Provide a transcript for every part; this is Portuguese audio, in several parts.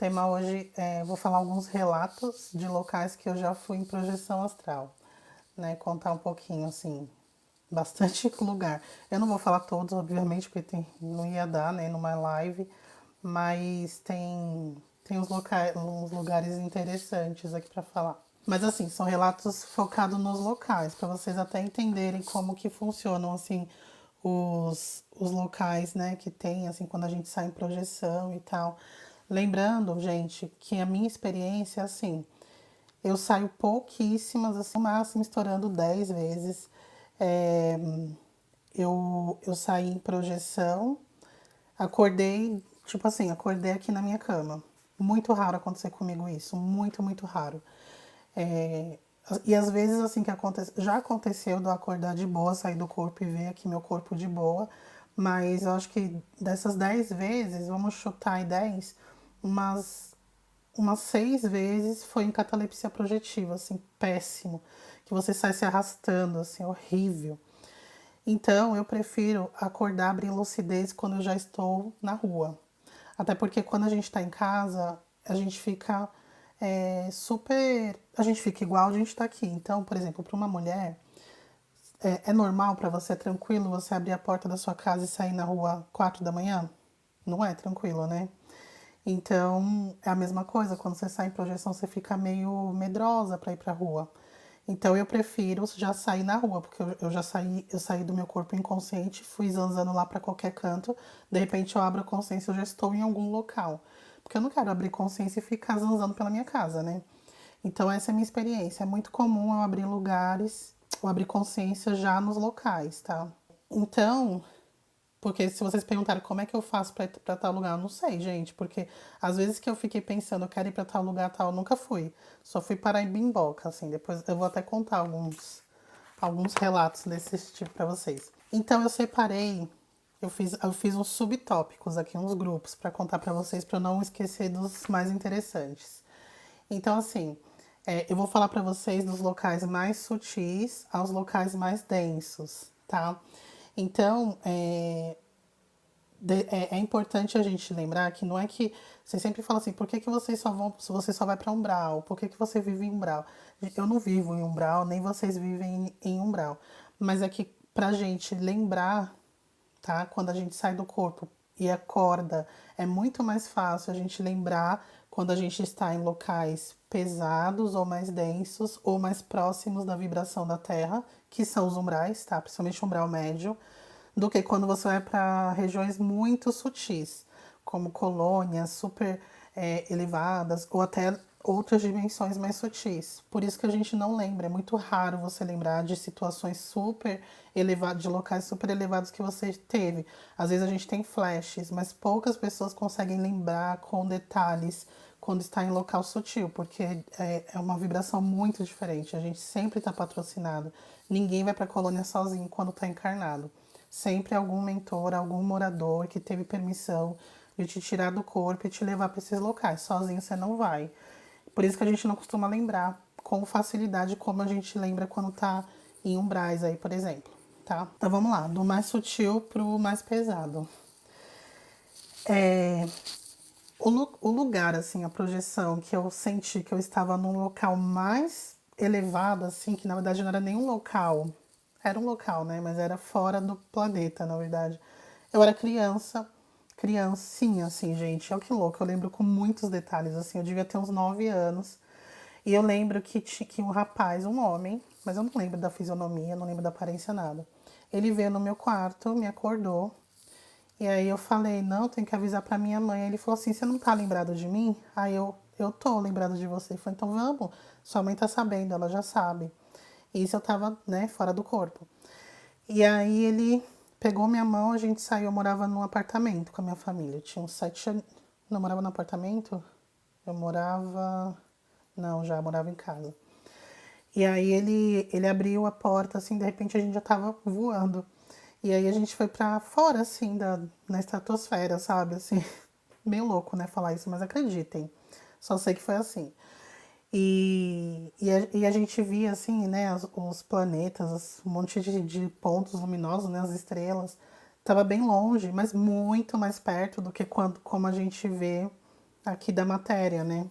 tema hoje vou falar alguns relatos de locais que eu já fui em projeção astral, né? Contar um pouquinho, assim, bastante lugar. Eu não vou falar todos, obviamente, porque não ia dar, né, numa live, mas tem uns lugares interessantes aqui para falar. Mas assim, são relatos focados nos locais, para vocês até entenderem como que funcionam assim os locais, né, que tem assim quando a gente sai em projeção e tal. Lembrando, gente, que a minha experiência assim, eu saio pouquíssimas, assim, no máximo estourando 10 vezes. É, eu saí em projeção, acordei, tipo assim, acordei aqui na minha cama. Muito raro acontecer comigo isso, muito, muito raro. É, e às vezes, assim, que acontece, já aconteceu de eu acordar de boa, sair do corpo e ver aqui meu corpo de boa, mas eu acho que dessas 10 vezes, vamos chutar em 10, umas, umas 6 vezes foi em catalepsia projetiva, assim, péssimo, que você sai se arrastando, assim, horrível. Então, eu prefiro acordar, abrir lucidez quando eu já estou na rua. Até porque quando a gente está em casa, a gente fica super. A gente fica igual a gente está aqui. Então, por exemplo, para uma mulher, é normal para você, é tranquilo você abrir a porta da sua casa e sair na rua 4 da manhã? Não é tranquilo, né? Então, é a mesma coisa, quando você sai em projeção, você fica meio medrosa para ir pra rua. Então, eu prefiro já sair na rua, porque eu já saí, eu saí do meu corpo inconsciente, fui zanzando lá para qualquer canto, de repente eu abro a consciência, eu já estou em algum local. Porque eu não quero abrir consciência e ficar zanzando pela minha casa, né? Então, essa é a minha experiência. É muito comum eu abrir lugares, ou abrir consciência já nos locais, tá? Então, porque se vocês perguntarem como é que eu faço pra ir pra tal lugar, eu não sei, gente. Porque às vezes que eu fiquei pensando, eu quero ir pra tal lugar, tal, eu nunca fui. Só fui parar em Bimboca, assim. Depois eu vou até contar alguns relatos desse tipo pra vocês. Então eu separei, eu fiz uns subtópicos aqui, uns grupos, pra contar pra vocês, pra eu não esquecer dos mais interessantes. Então, assim, eu vou falar pra vocês dos locais mais sutis aos locais mais densos, tá? Então, é importante a gente lembrar que não é que você sempre fala assim, por que, que vocês só vão, se você só vai para umbral? Por que, que você vive em umbral? Eu não vivo em umbral, nem vocês vivem em umbral. Mas é que pra gente lembrar, tá? Quando a gente sai do corpo e acorda, é muito mais fácil a gente lembrar quando a gente está em locais pesados ou mais densos ou mais próximos da vibração da Terra, que são os umbrais, tá? Principalmente o umbral médio, do que quando você vai para regiões muito sutis, como colônias super elevadas ou até outras dimensões mais sutis. Por isso que a gente não lembra, é muito raro você lembrar de situações super elevadas, de locais super elevados que você teve. Às vezes a gente tem flashes, mas poucas pessoas conseguem lembrar com detalhes quando está em local sutil, porque é uma vibração muito diferente. A gente sempre está patrocinado. Ninguém vai para a colônia sozinho quando está encarnado. Sempre algum mentor, algum morador que teve permissão de te tirar do corpo e te levar para esses locais. Sozinho você não vai. Por isso que a gente não costuma lembrar com facilidade como a gente lembra quando tá em umbrais aí, por exemplo, tá? Então vamos lá, do mais sutil pro mais pesado. É, o lugar, assim, a projeção que eu senti que eu estava num local mais elevado, assim, que na verdade não era nenhum local, era um local, né? Mas era fora do planeta, na verdade. Eu era criança, criancinha, assim, gente. Olha que louco, eu lembro com muitos detalhes, assim. Eu devia ter uns 9 anos. E eu lembro que um rapaz, um homem, mas eu não lembro da fisionomia, não lembro da aparência, nada. Ele veio no meu quarto, me acordou. E aí eu falei, não, tem que avisar pra minha mãe. Ele falou assim, você não tá lembrado de mim? Aí eu tô lembrado de você. Ele falou, então vamos, sua mãe tá sabendo, ela já sabe. E isso eu tava, né, fora do corpo. E aí ele pegou minha mão, a gente saiu, eu morava num apartamento com a minha família. Eu tinha uns 7 anos. Não, eu morava no apartamento? Eu morava. Não, já morava em casa. E aí ele abriu a porta, assim, de repente a gente já tava voando. E aí a gente foi pra fora, assim, na estratosfera, sabe? Assim, meio louco, né, falar isso, mas acreditem. Só sei que foi assim. E a gente via, assim, né, os planetas, um monte de pontos luminosos, né, as estrelas. Tava bem longe, mas muito mais perto do que como a gente vê aqui da matéria, né?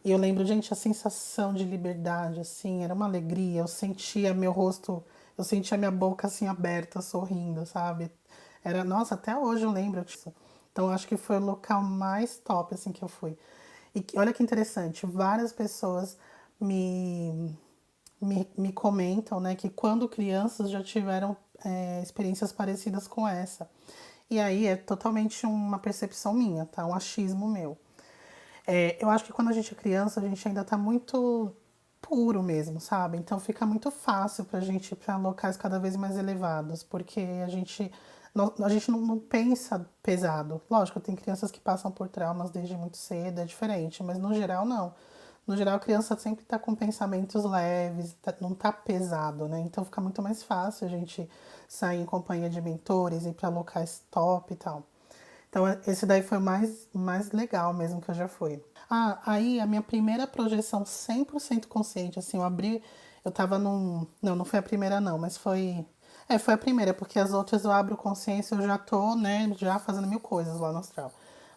E eu lembro, gente, a sensação de liberdade, assim, era uma alegria. Eu sentia meu rosto, eu sentia minha boca assim aberta, sorrindo, sabe? Era, nossa, até hoje eu lembro disso. Então acho que foi o local mais top assim que eu fui. Olha que interessante, várias pessoas me me comentam, né, que quando crianças já tiveram experiências parecidas com essa. E aí é totalmente uma percepção minha, tá? Um achismo meu. Eu acho que quando a gente é criança, a gente ainda tá muito puro mesmo, sabe? Então fica muito fácil pra gente ir pra locais cada vez mais elevados, porque a gente não pensa pesado. Lógico, tem crianças que passam por traumas desde muito cedo, é diferente, mas no geral não. No geral, a criança sempre tá com pensamentos leves, não tá pesado, né? Então fica muito mais fácil a gente sair em companhia de mentores, ir pra locais top e tal. Então, esse daí foi o mais legal mesmo que eu já fui. Ah, aí a minha primeira projeção 100% consciente, assim, eu tava num, não foi a primeira não, mas foi a primeira, porque as outras eu abro consciência, eu já tô, né, já fazendo mil coisas lá no astral.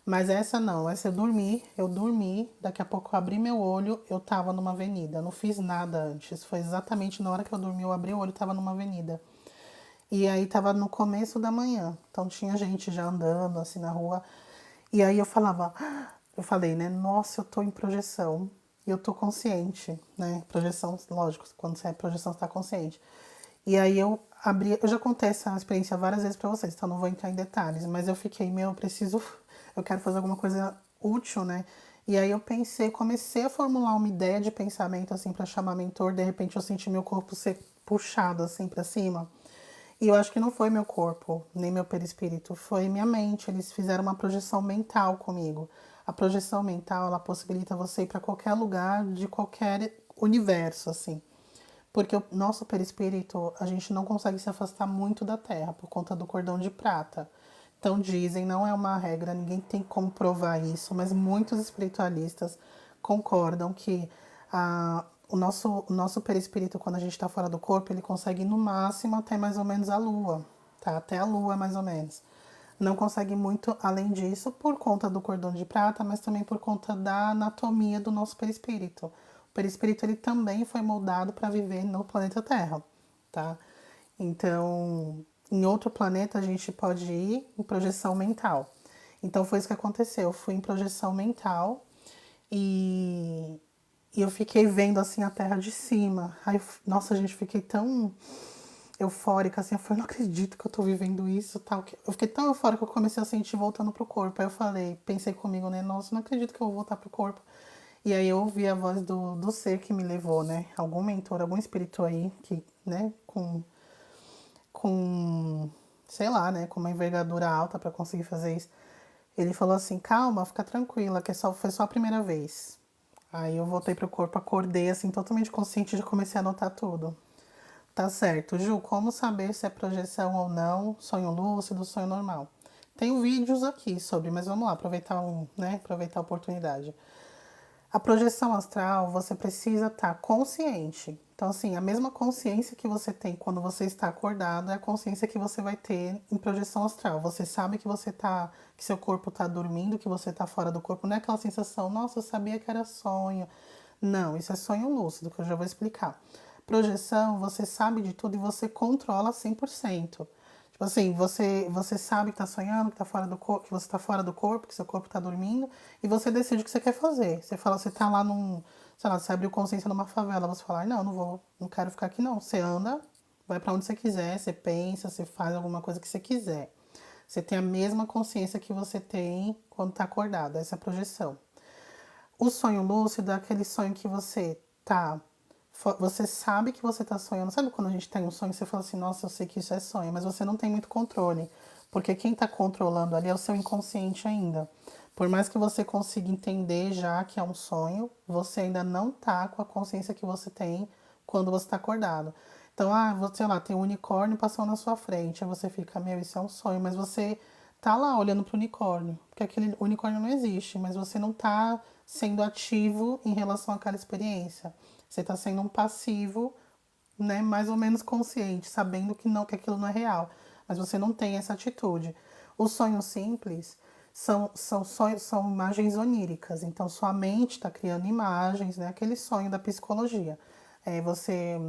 Mas essa não, essa eu dormi, daqui a pouco eu abri meu olho, eu tava numa avenida, eu não fiz nada antes, foi exatamente na hora que eu dormi, eu abri o olho e tava numa avenida. E aí tava no começo da manhã, então tinha gente já andando assim na rua. E aí eu falei, né? Nossa, eu tô em projeção e eu tô consciente, né? Projeção, lógico, quando você é projeção, você tá consciente. E aí eu já contei essa experiência várias vezes pra vocês, então não vou entrar em detalhes, mas eu fiquei, eu quero fazer alguma coisa útil, né? E aí eu pensei, comecei a formular uma ideia de pensamento assim pra chamar mentor, de repente eu senti meu corpo ser puxado assim pra cima. E eu acho que não foi meu corpo, nem meu perispírito, foi minha mente. Eles fizeram uma projeção mental comigo. A projeção mental, ela possibilita você ir para qualquer lugar de qualquer universo, assim. Porque o nosso perispírito, a gente não consegue se afastar muito da Terra por conta do cordão de prata. Então dizem, não é uma regra, ninguém tem como provar isso, mas muitos espiritualistas concordam que o nosso perispírito, quando a gente está fora do corpo, ele consegue ir no máximo até mais ou menos a Lua, tá? Até a Lua, mais ou menos. Não consegue muito além disso por conta do cordão de prata, mas também por conta da anatomia do nosso perispírito. O perispírito ele também foi moldado para viver no planeta Terra, tá? Então, em outro planeta a gente pode ir em projeção mental. Então foi isso que aconteceu. Eu fui em projeção mental e, e eu fiquei vendo assim a Terra de cima. Aí, nossa, gente, fiquei tão eufórica, assim, eu falei, não acredito que eu tô vivendo isso, tal. Eu fiquei tão eufórica que eu comecei a sentir voltando pro corpo. Aí eu falei, pensei comigo, né, nossa, não acredito que eu vou voltar pro corpo. E aí eu ouvi a voz do ser que me levou, né, algum mentor, algum espírito aí, que, né, com, sei lá, né, com uma envergadura alta pra conseguir fazer isso. Ele falou assim, calma, fica tranquila, que foi só a primeira vez. Aí eu voltei pro corpo, acordei, assim, totalmente consciente, já comecei a anotar tudo. Tá certo. Ju, como saber se é projeção ou não, sonho lúcido, sonho normal? Tenho vídeos aqui sobre, mas vamos lá, aproveitar né, aproveitar a oportunidade. A projeção astral, você precisa estar consciente. Então, assim, a mesma consciência que você tem quando você está acordado é a consciência que você vai ter em projeção astral. Você sabe que que seu corpo está dormindo, que você está fora do corpo. Não é aquela sensação, nossa, eu sabia que era sonho. Não, isso é sonho lúcido, que eu já vou explicar. Projeção, você sabe de tudo e você controla 100%. Tipo assim, você sabe que tá sonhando, que tá fora do corpo, que você tá fora do corpo, que seu corpo tá dormindo, e você decide o que você quer fazer. Você fala, você tá lá sei lá, você abriu consciência numa favela, você fala, não, não quero ficar aqui não. Você anda, vai pra onde você quiser, você pensa, você faz alguma coisa que você quiser. Você tem a mesma consciência que você tem quando tá acordado, essa é a projeção. O sonho lúcido é aquele sonho que você sabe que você tá sonhando. Sabe quando a gente tem um sonho e você fala assim, nossa, eu sei que isso é sonho, mas você não tem muito controle. Porque quem tá controlando ali é o seu inconsciente ainda. Por mais que você consiga entender já que é um sonho, você ainda não tá com a consciência que você tem quando você tá acordado. Então, sei lá, tem um unicórnio passando na sua frente, aí você fica, meu, isso é um sonho, mas você tá lá olhando pro unicórnio, porque aquele unicórnio não existe, mas você não tá sendo ativo em relação àquela experiência. Você tá sendo um passivo, né, mais ou menos consciente, sabendo que aquilo não é real, mas você não tem essa atitude. O sonho simples são sonhos, são imagens oníricas. Então, sua mente está criando imagens, né? Aquele sonho da psicologia. Você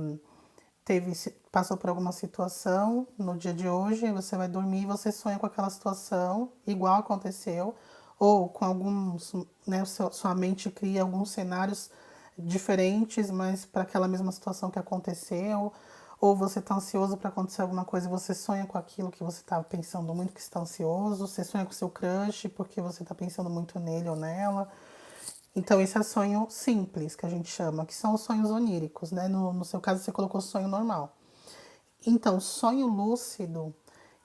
passou por alguma situação no dia de hoje, você vai dormir e você sonha com aquela situação, igual aconteceu, ou com alguns, né, sua mente cria alguns cenários diferentes, mas para aquela mesma situação que aconteceu, ou você está ansioso para acontecer alguma coisa e você sonha com aquilo que você estava pensando muito que está ansioso, você sonha com seu crush porque você está pensando muito nele ou nela. Então, esse é sonho simples, que a gente chama, que são os sonhos oníricos, né? No seu caso, você colocou sonho normal. Então, sonho lúcido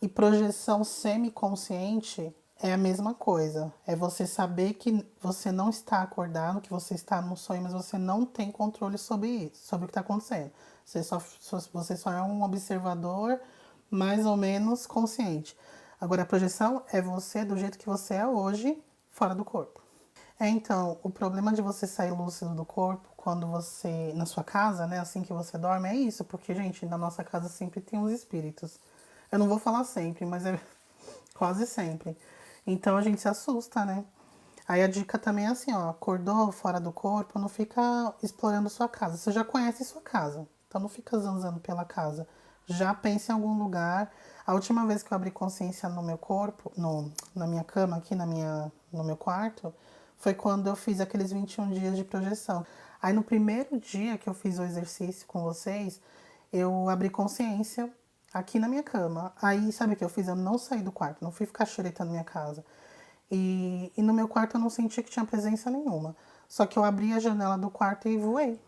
e projeção semiconsciente é a mesma coisa. É você saber que você não está acordado, que você está no sonho, mas você não tem controle sobre isso, sobre o que está acontecendo. Você só é um observador mais ou menos consciente. Agora, a projeção é você do jeito que você é hoje, fora do corpo. Então, o problema de você sair lúcido do corpo quando você, na sua casa, né, assim que você dorme, é isso, porque, gente, na nossa casa sempre tem uns espíritos. Eu não vou falar sempre, mas é quase sempre. Então a gente se assusta, né? Aí a dica também é assim, ó, acordou fora do corpo, não fica explorando sua casa. Você já conhece sua casa, então não fica zanzando pela casa. Já pense em algum lugar. A última vez que eu abri consciência no meu corpo, na minha cama aqui, no meu quarto, foi quando eu fiz aqueles 21 dias de projeção. Aí no primeiro dia que eu fiz o exercício com vocês, eu abri consciência aqui na minha cama. Aí, sabe o que eu fiz? Eu não saí do quarto, não fui ficar xeretando minha casa. E no meu quarto eu não senti que tinha presença nenhuma. Só que eu abri a janela do quarto e voei.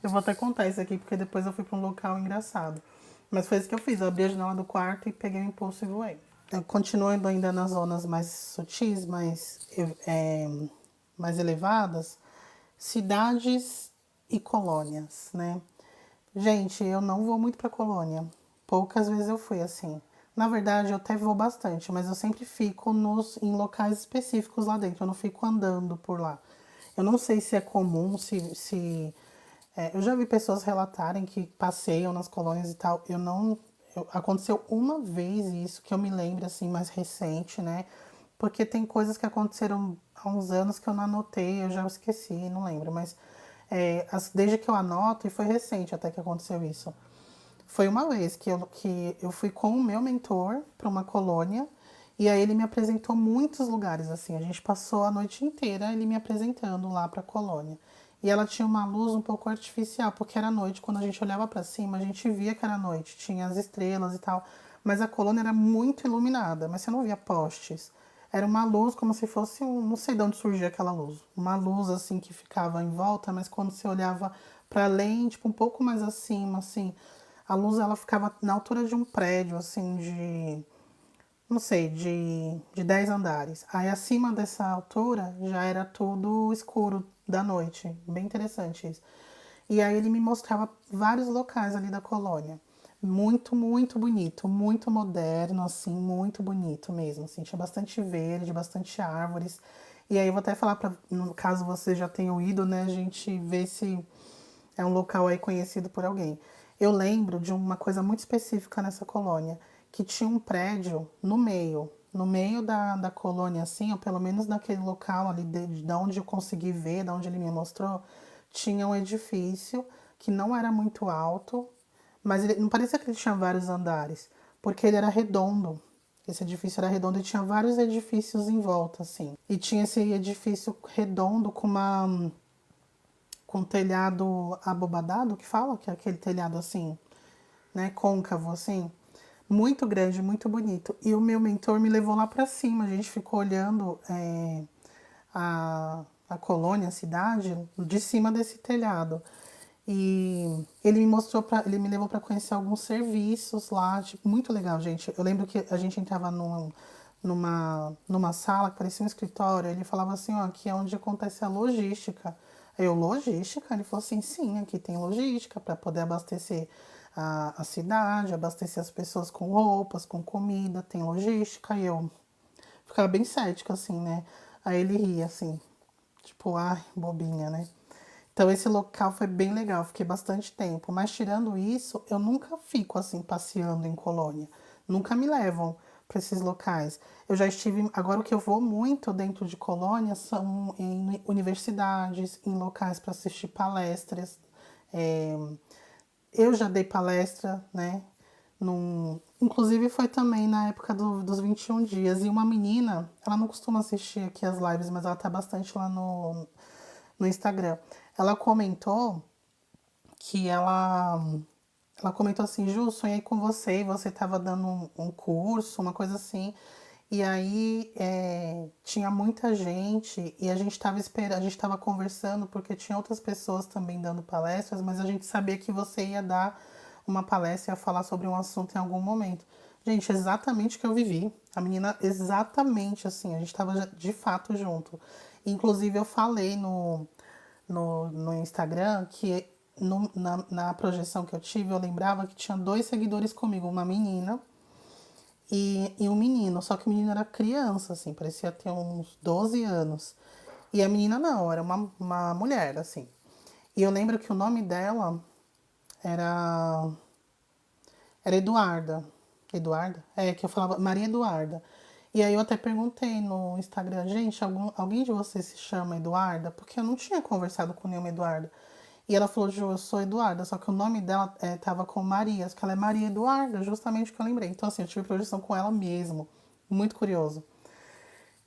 Eu vou até contar isso aqui, porque depois eu fui para um local engraçado. Mas foi isso que eu fiz. Eu abri a janela do quarto e peguei o impulso e voei. Continuando ainda nas zonas mais sutis, mais elevadas, cidades e colônias, né? Gente, eu não vou muito pra colônia. Poucas vezes eu fui assim. Na verdade, eu até vou bastante, mas eu sempre fico em locais específicos lá dentro. Eu não fico andando por lá. Eu não sei se é comum, eu já vi pessoas relatarem que passeiam nas colônias e tal. Eu não. Aconteceu uma vez isso que eu me lembro, assim, mais recente, né? Porque tem coisas que aconteceram há uns anos que eu não anotei, eu já esqueci, não lembro. Mas desde que eu anoto, e foi recente até que aconteceu isso. Foi uma vez que eu fui com o meu mentor para uma colônia e aí ele me apresentou muitos lugares assim. A gente passou a noite inteira ele me apresentando lá para a colônia. E ela tinha uma luz um pouco artificial, porque era noite, quando a gente olhava para cima, a gente via que era noite, tinha as estrelas e tal, mas a colônia era muito iluminada, mas você não via postes. Era uma luz como se fosse não sei de onde surgia aquela luz. Uma luz assim que ficava em volta, mas quando você olhava para além, tipo um pouco mais acima, assim, a luz ela ficava na altura de um prédio, assim, não sei, de 10 andares. Aí acima dessa altura já era tudo escuro da noite. Bem interessante isso. E aí ele me mostrava vários locais ali da colônia. Muito, muito bonito, muito moderno, assim, muito bonito mesmo. Assim, tinha bastante verde, bastante árvores. E aí eu vou até falar, no caso você já tenha ido, né, a gente ver se é um local aí conhecido por alguém. Eu lembro de uma coisa muito específica nessa colônia, que tinha um prédio no meio da colônia, assim, ou pelo menos naquele local ali de onde eu consegui ver, de onde ele me mostrou, tinha um edifício que não era muito alto, mas ele, não parecia que ele tinha vários andares, porque ele era redondo. Esse edifício era redondo e tinha vários edifícios em volta, assim. E tinha esse edifício redondo com telhado abobadado, que fala, que é aquele telhado assim, né, côncavo assim, muito grande, muito bonito. E o meu mentor me levou lá para cima, a gente ficou olhando a colônia, a cidade, de cima desse telhado. E ele me levou para conhecer alguns serviços lá, tipo, muito legal, gente. Eu lembro que a gente entrava numa sala que parecia um escritório, ele falava assim, ó, aqui é onde acontece a logística. Aí eu, logística? Ele falou assim, sim, aqui tem logística para poder abastecer a cidade, abastecer as pessoas com roupas, com comida, tem logística. E eu ficava bem cética, assim, né? Aí ele ria, assim, tipo, ai, bobinha, né? Então esse local foi bem legal, fiquei bastante tempo. Mas tirando isso, eu nunca fico assim passeando em colônia. Nunca me levam, para esses locais. Eu já estive, agora o que eu vou muito dentro de colônia são em universidades, em locais para assistir palestras. É, eu já dei palestra, né? Inclusive foi também na época dos 21 dias. E uma menina, ela não costuma assistir aqui as lives, mas ela tá bastante lá no Instagram. Ela comentou que ela comentou assim, Ju, sonhei com você e você estava dando um curso, uma coisa assim. E aí tinha muita gente e a gente estava esperando, a gente estava conversando porque tinha outras pessoas também dando palestras, mas a gente sabia que você ia dar uma palestra e ia falar sobre um assunto em algum momento. Gente, exatamente o que eu vivi. A menina, exatamente assim, a gente estava de fato junto. Inclusive, eu falei no Instagram que na projeção que eu tive, eu lembrava que tinha 2 seguidores comigo, uma menina e um menino. Só que o menino era criança, assim, parecia ter uns 12 anos. E a menina não, era uma mulher, assim. E eu lembro que o nome dela era, era Eduarda. Eduarda? É, que eu falava Maria Eduarda. E aí eu até perguntei no Instagram, gente, alguém de vocês se chama Eduarda? Porque eu não tinha conversado com nenhuma Eduarda. E ela falou, Ju, eu sou Eduarda, só que o nome dela tava com Maria, só que ela é Maria Eduarda, justamente o que eu lembrei. Então, assim, eu tive projeção com ela mesmo. Muito curioso.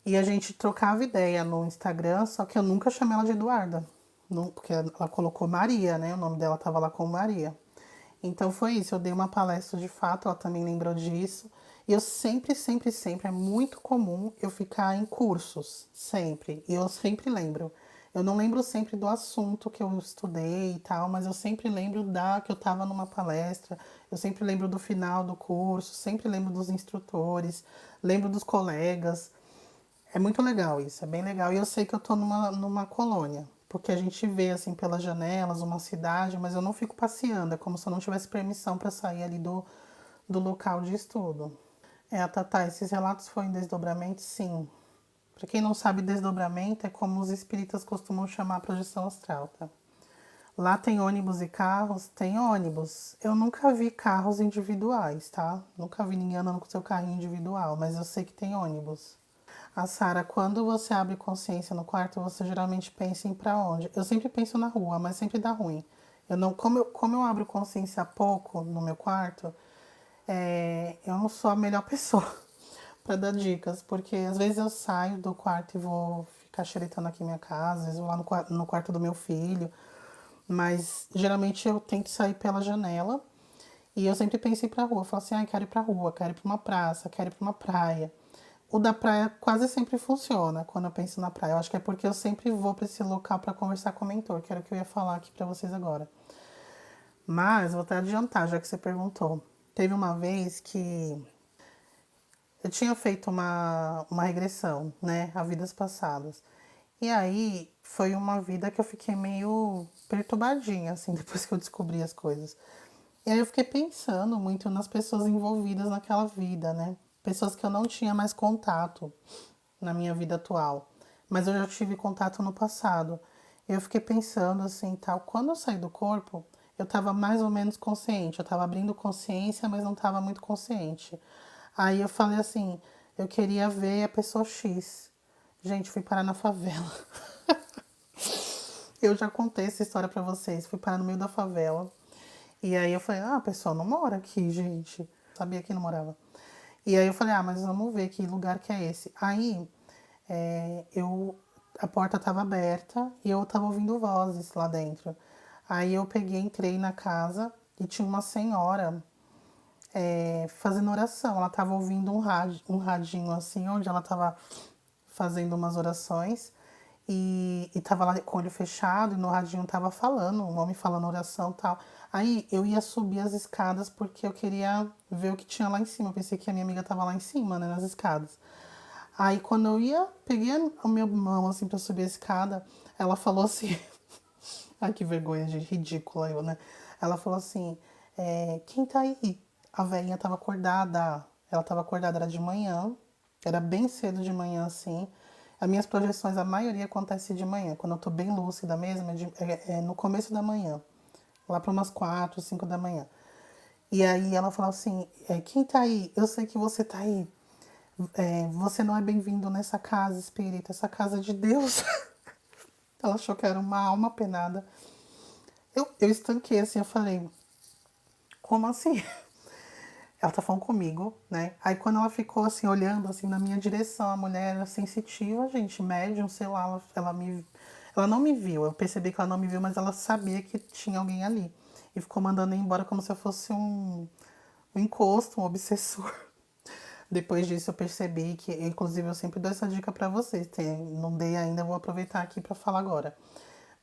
E a gente trocava ideia no Instagram, só que eu nunca chamei ela de Eduarda. Não, porque ela colocou Maria, né? O nome dela tava lá com Maria. Então foi isso, eu dei uma palestra de fato, ela também lembrou disso. E eu sempre, sempre, sempre, é muito comum eu ficar em cursos, sempre. E eu sempre lembro. Eu não lembro sempre do assunto que eu estudei e tal, mas eu sempre lembro da que eu estava numa palestra, eu sempre lembro do final do curso, sempre lembro dos instrutores, lembro dos colegas. É muito legal isso, é bem legal. E eu sei que eu tô numa colônia, porque a gente vê assim pelas janelas uma cidade, mas eu não fico passeando, é como se eu não tivesse permissão para sair ali do local de estudo. É, Tatá, esses relatos foram em desdobramento? Sim. Para quem não sabe, desdobramento é como os espíritas costumam chamar a projeção astral, tá? Lá tem ônibus e carros? Tem ônibus. Eu nunca vi carros individuais, tá? Nunca vi ninguém andando com seu carrinho individual, mas eu sei que tem ônibus. A Sara, quando você abre consciência no quarto, você geralmente pensa em pra onde? Eu sempre penso na rua, mas sempre dá ruim. Eu não, como eu abro consciência há pouco no meu quarto, eu não sou a melhor pessoa para dar dicas, porque às vezes eu saio do quarto e vou ficar xeretando aqui minha casa, às vezes eu vou lá no quarto do meu filho, mas geralmente eu tento sair pela janela e eu sempre penso em ir pra rua. Eu falo assim, quero ir pra rua, quero ir pra uma praça, quero ir pra uma praia. O da praia quase sempre funciona quando eu penso na praia. Eu acho que é porque eu sempre vou para esse local para conversar com o mentor, que era o que eu ia falar aqui para vocês agora. Mas vou até adiantar, já que você perguntou. Teve uma vez que eu tinha feito uma regressão, né, a vidas passadas. E aí foi uma vida que eu fiquei meio perturbadinha, assim, depois que eu descobri as coisas. E aí eu fiquei pensando muito nas pessoas envolvidas naquela vida, né? Pessoas que eu não tinha mais contato na minha vida atual, mas eu já tive contato no passado. Eu fiquei pensando assim, tal, quando eu saí do corpo, eu estava mais ou menos consciente, eu estava abrindo consciência, mas não estava muito consciente. Aí eu falei assim, eu queria ver a pessoa X. Gente, fui parar na favela. Eu já contei essa história pra vocês, fui parar no meio da favela. E aí eu falei, a pessoa não mora aqui, gente. Sabia que não morava. E aí eu falei, mas vamos ver que lugar que é esse. Aí a porta estava aberta e eu estava ouvindo vozes lá dentro. Aí eu peguei, entrei na casa e tinha uma senhora fazendo oração. Ela estava ouvindo um radinho assim, onde ela estava fazendo umas orações e tava lá com o olho fechado e no radinho tava falando, um homem falando oração e tal. Aí eu ia subir as escadas porque eu queria ver o que tinha lá em cima. Eu pensei que a minha amiga tava lá em cima, né, nas escadas. Aí quando eu ia, peguei a minha mão assim pra subir a escada, ela falou assim, ai que vergonha de ridícula eu, né? Ela falou assim, quem tá aí? A velhinha tava acordada, ela tava acordada, era de manhã, era bem cedo de manhã assim. As minhas projeções, a maioria acontece de manhã, quando eu tô bem lúcida mesmo, é no começo da manhã, lá para umas 4, 5 da manhã. E aí ela falou assim, quem tá aí? Eu sei que você tá aí. Você não é bem-vindo nessa casa, espírita, essa casa é de Deus. Ela achou que era uma alma penada. Eu estanquei assim, eu falei, como assim? Ela tá falando comigo, né? Aí quando ela ficou assim, olhando assim na minha direção, a mulher era sensitiva, gente, médium, sei lá, ela não me viu. Eu percebi que ela não me viu, mas ela sabia que tinha alguém ali. E ficou mandando ir embora como se eu fosse um encosto, um obsessor. Depois disso eu percebi que, inclusive eu sempre dou essa dica pra vocês, não dei ainda, vou aproveitar aqui pra falar agora.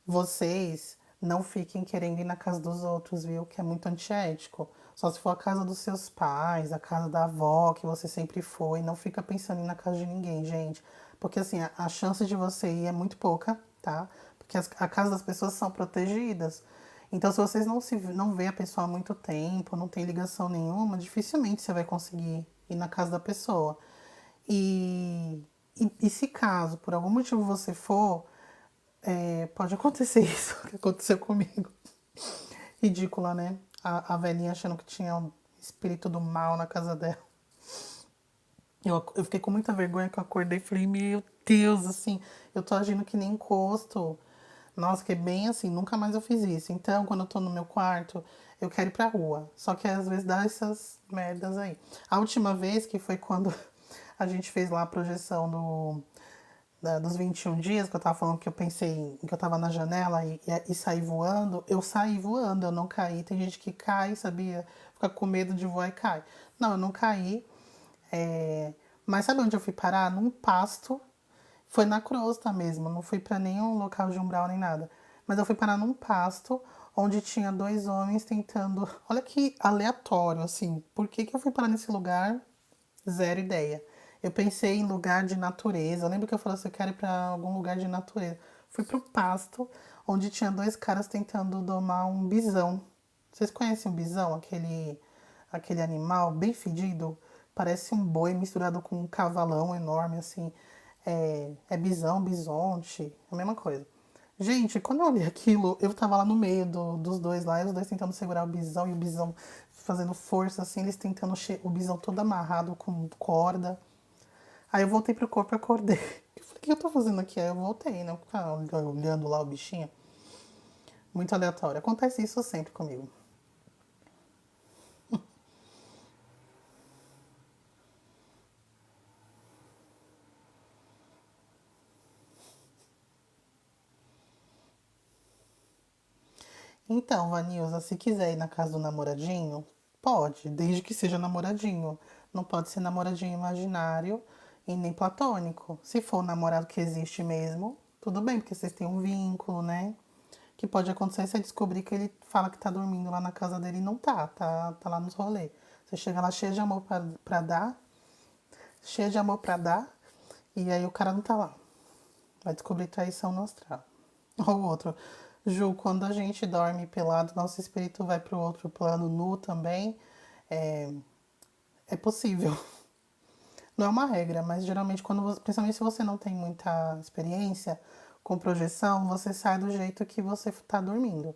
Vocês não fiquem querendo ir na casa dos outros, viu? Que é muito antiético. Só se for a casa dos seus pais, a casa da avó, que você sempre foi. Não fica pensando em ir na casa de ninguém, gente. Porque assim, a chance de você ir é muito pouca, tá? Porque a casa das pessoas são protegidas. Então, se vocês não vê a pessoa há muito tempo, não tem ligação nenhuma, dificilmente você vai conseguir ir na casa da pessoa. E se caso, por algum motivo você for, pode acontecer isso que aconteceu comigo. Ridícula, né? A velhinha achando que tinha um espírito do mal na casa dela. Eu fiquei com muita vergonha que eu acordei e falei, meu Deus, assim, eu tô agindo que nem encosto. Nossa, que é bem assim, nunca mais eu fiz isso. Então, quando eu tô no meu quarto, eu quero ir pra rua. Só que às vezes dá essas merdas aí. A última vez que foi quando a gente fez lá a projeção dos 21 dias, que eu tava falando que eu pensei que eu tava na janela e saí voando, eu saí voando, eu não caí. Tem gente que cai, sabia? Fica com medo de voar e cai. Não, eu não caí. Mas sabe onde eu fui parar? Num pasto. Foi na crosta mesmo, não fui pra nenhum local de umbral nem nada. Mas eu fui parar num pasto onde tinha dois homens tentando. Olha que aleatório, assim. Por que que eu fui parar nesse lugar? Zero ideia. Eu pensei em lugar de natureza. Eu lembro que eu falei assim, eu quero ir pra algum lugar de natureza. Fui pro pasto, onde tinha dois caras tentando domar um bisão. Vocês conhecem o bisão? Aquele animal bem fedido? Parece um boi misturado com um cavalão enorme, assim. É bisão, bisonte, é a mesma coisa. Gente, quando eu olhei aquilo, eu tava lá no meio dos dois lá, e os dois tentando segurar o bisão e o bisão fazendo força, assim, eles tentando o bisão todo amarrado com corda. Aí eu voltei pro corpo e acordei. Eu falei, o que eu tô fazendo aqui? Aí eu voltei, né? Ficar olhando lá o bichinho. Muito aleatório. Acontece isso sempre comigo. Então, Vanilza, se quiser ir na casa do namoradinho, pode, desde que seja namoradinho. Não pode ser namoradinho imaginário e nem platônico. Se for um namorado que existe mesmo, tudo bem, porque vocês têm um vínculo, né? Que pode acontecer se você descobrir que ele fala que tá dormindo lá na casa dele e não tá lá nos rolês. Você chega lá cheio de amor pra dar, cheio de amor pra dar, e aí o cara não tá lá. Vai descobrir traição no astral. Ou outro. Ju, quando a gente dorme pelado, nosso espírito vai para o outro plano nu também. É, é possível. Não é uma regra, mas geralmente, principalmente se você não tem muita experiência com projeção, você sai do jeito que você está dormindo.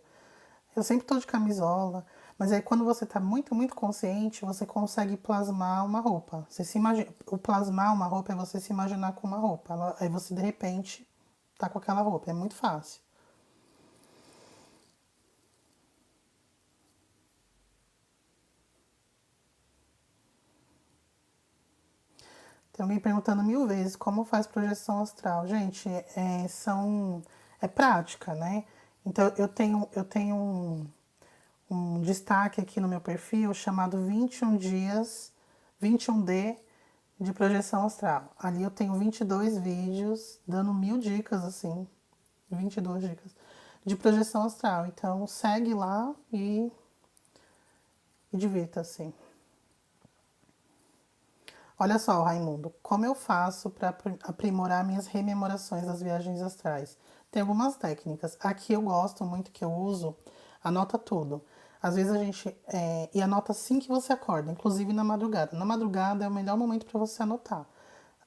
Eu sempre estou de camisola, mas aí quando você está muito, muito consciente, você consegue plasmar uma roupa. Você se imagina, o plasmar uma roupa é você se imaginar com uma roupa. Aí você, de repente, tá com aquela roupa. É muito fácil. Tem alguém perguntando mil vezes como faz projeção astral. Gente, é prática, né? Então eu tenho um destaque aqui no meu perfil chamado 21 dias, 21D de projeção astral. Ali eu tenho 22 vídeos dando mil dicas, assim, 22 dicas de projeção astral. Então segue lá e divirta-se. Olha só, Raimundo, como eu faço para aprimorar minhas rememorações das viagens astrais? Tem algumas técnicas. Aqui eu gosto muito que eu uso, anota tudo. Às vezes a gente. E anota assim que você acorda, inclusive na madrugada. Na madrugada é o melhor momento para você anotar.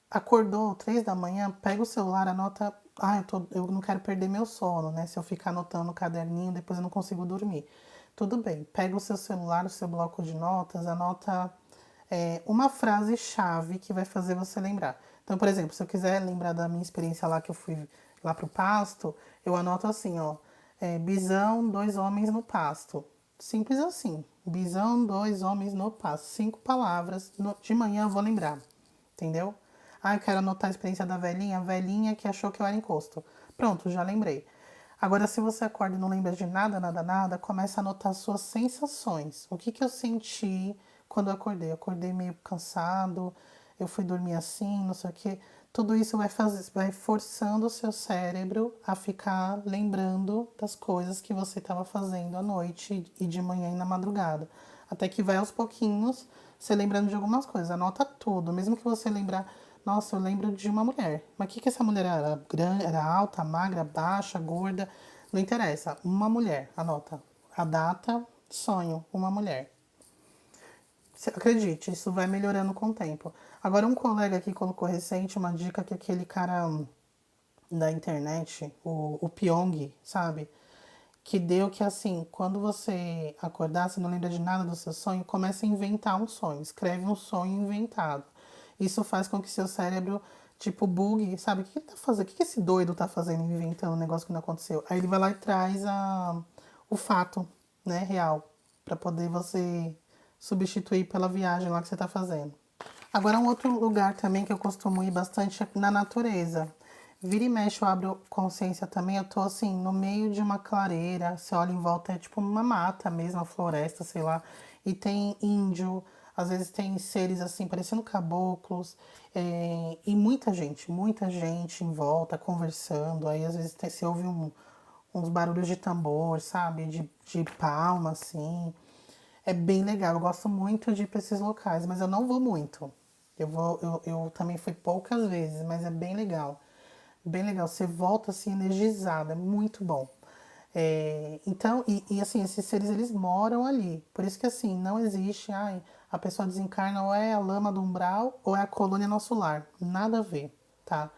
Acordou 3 da manhã, pega o celular, anota. Ah, eu não quero perder meu sono, né? Se eu ficar anotando no caderninho, depois eu não consigo dormir. Tudo bem, pega o seu celular, o seu bloco de notas, anota uma frase-chave que vai fazer você lembrar. Então, por exemplo, se eu quiser lembrar da minha experiência lá que eu fui lá pro pasto, eu anoto assim, ó, bisão, 2 homens no pasto. Simples assim. Bisão, 2 homens no pasto. 5 palavras. De manhã eu vou lembrar. Entendeu? Ah, eu quero anotar a experiência da velhinha. A velhinha que achou que eu era encosto. Pronto, já lembrei. Agora, se você acorda e não lembra de nada, nada, nada, começa a anotar suas sensações. O que que eu senti quando eu acordei? Eu acordei meio cansado, eu fui dormir assim, não sei o quê. Tudo isso vai forçando o seu cérebro a ficar lembrando das coisas que você estava fazendo à noite e de manhã e na madrugada. Até que vai aos pouquinhos você lembrando de algumas coisas. Anota tudo, mesmo que você lembrar, nossa, eu lembro de uma mulher. Mas o que essa mulher era? Grande, era alta, magra, baixa, gorda? Não interessa. Uma mulher, anota. A data, sonho, uma mulher. Acredite, isso vai melhorando com o tempo. Agora, um colega aqui colocou recente uma dica que aquele cara da internet, o Pyong, sabe? Que deu que assim, quando você acordar, você não lembra de nada do seu sonho, comece a inventar um sonho. Escreve um sonho inventado. Isso faz com que seu cérebro, tipo, bugue, sabe? O que ele tá fazendo? O que esse doido tá fazendo, inventando um negócio que não aconteceu? Aí ele vai lá e traz o fato, né, real, para poder você substituir pela viagem lá que você tá fazendo. Agora, um outro lugar também que eu costumo ir bastante é na natureza. Vira e mexe, eu abro consciência também. Eu tô assim, no meio de uma clareira. Você olha em volta, é tipo uma mata mesmo, uma floresta, sei lá. E tem índio, às vezes tem seres assim, parecendo caboclos. E muita gente em volta, conversando. Aí às vezes você ouve uns barulhos de tambor, sabe? De palma, assim. É bem legal, eu gosto muito de ir para esses locais, mas eu não vou muito. Eu também fui poucas vezes, mas é bem legal. Bem legal, você volta assim energizado, é muito bom. Então, assim, esses seres eles moram ali. Por isso que assim, não existe, ai, a pessoa desencarna ou é a lama do umbral ou é a colônia nosso lar. Nada a ver, tá?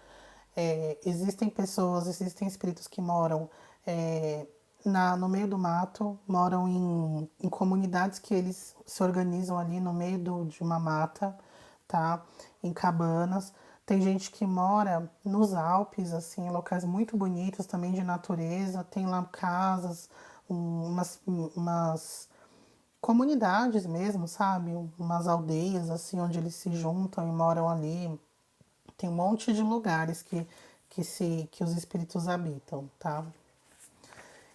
Existem pessoas, existem espíritos que moram no meio do mato, moram em comunidades que eles se organizam ali no meio de uma mata, tá? Em cabanas. Tem gente que mora nos Alpes, assim, em locais muito bonitos também de natureza. Tem lá casas, umas comunidades mesmo, sabe? Umas aldeias, assim, onde eles se juntam e moram ali. Tem um monte de lugares que os espíritos habitam, tá?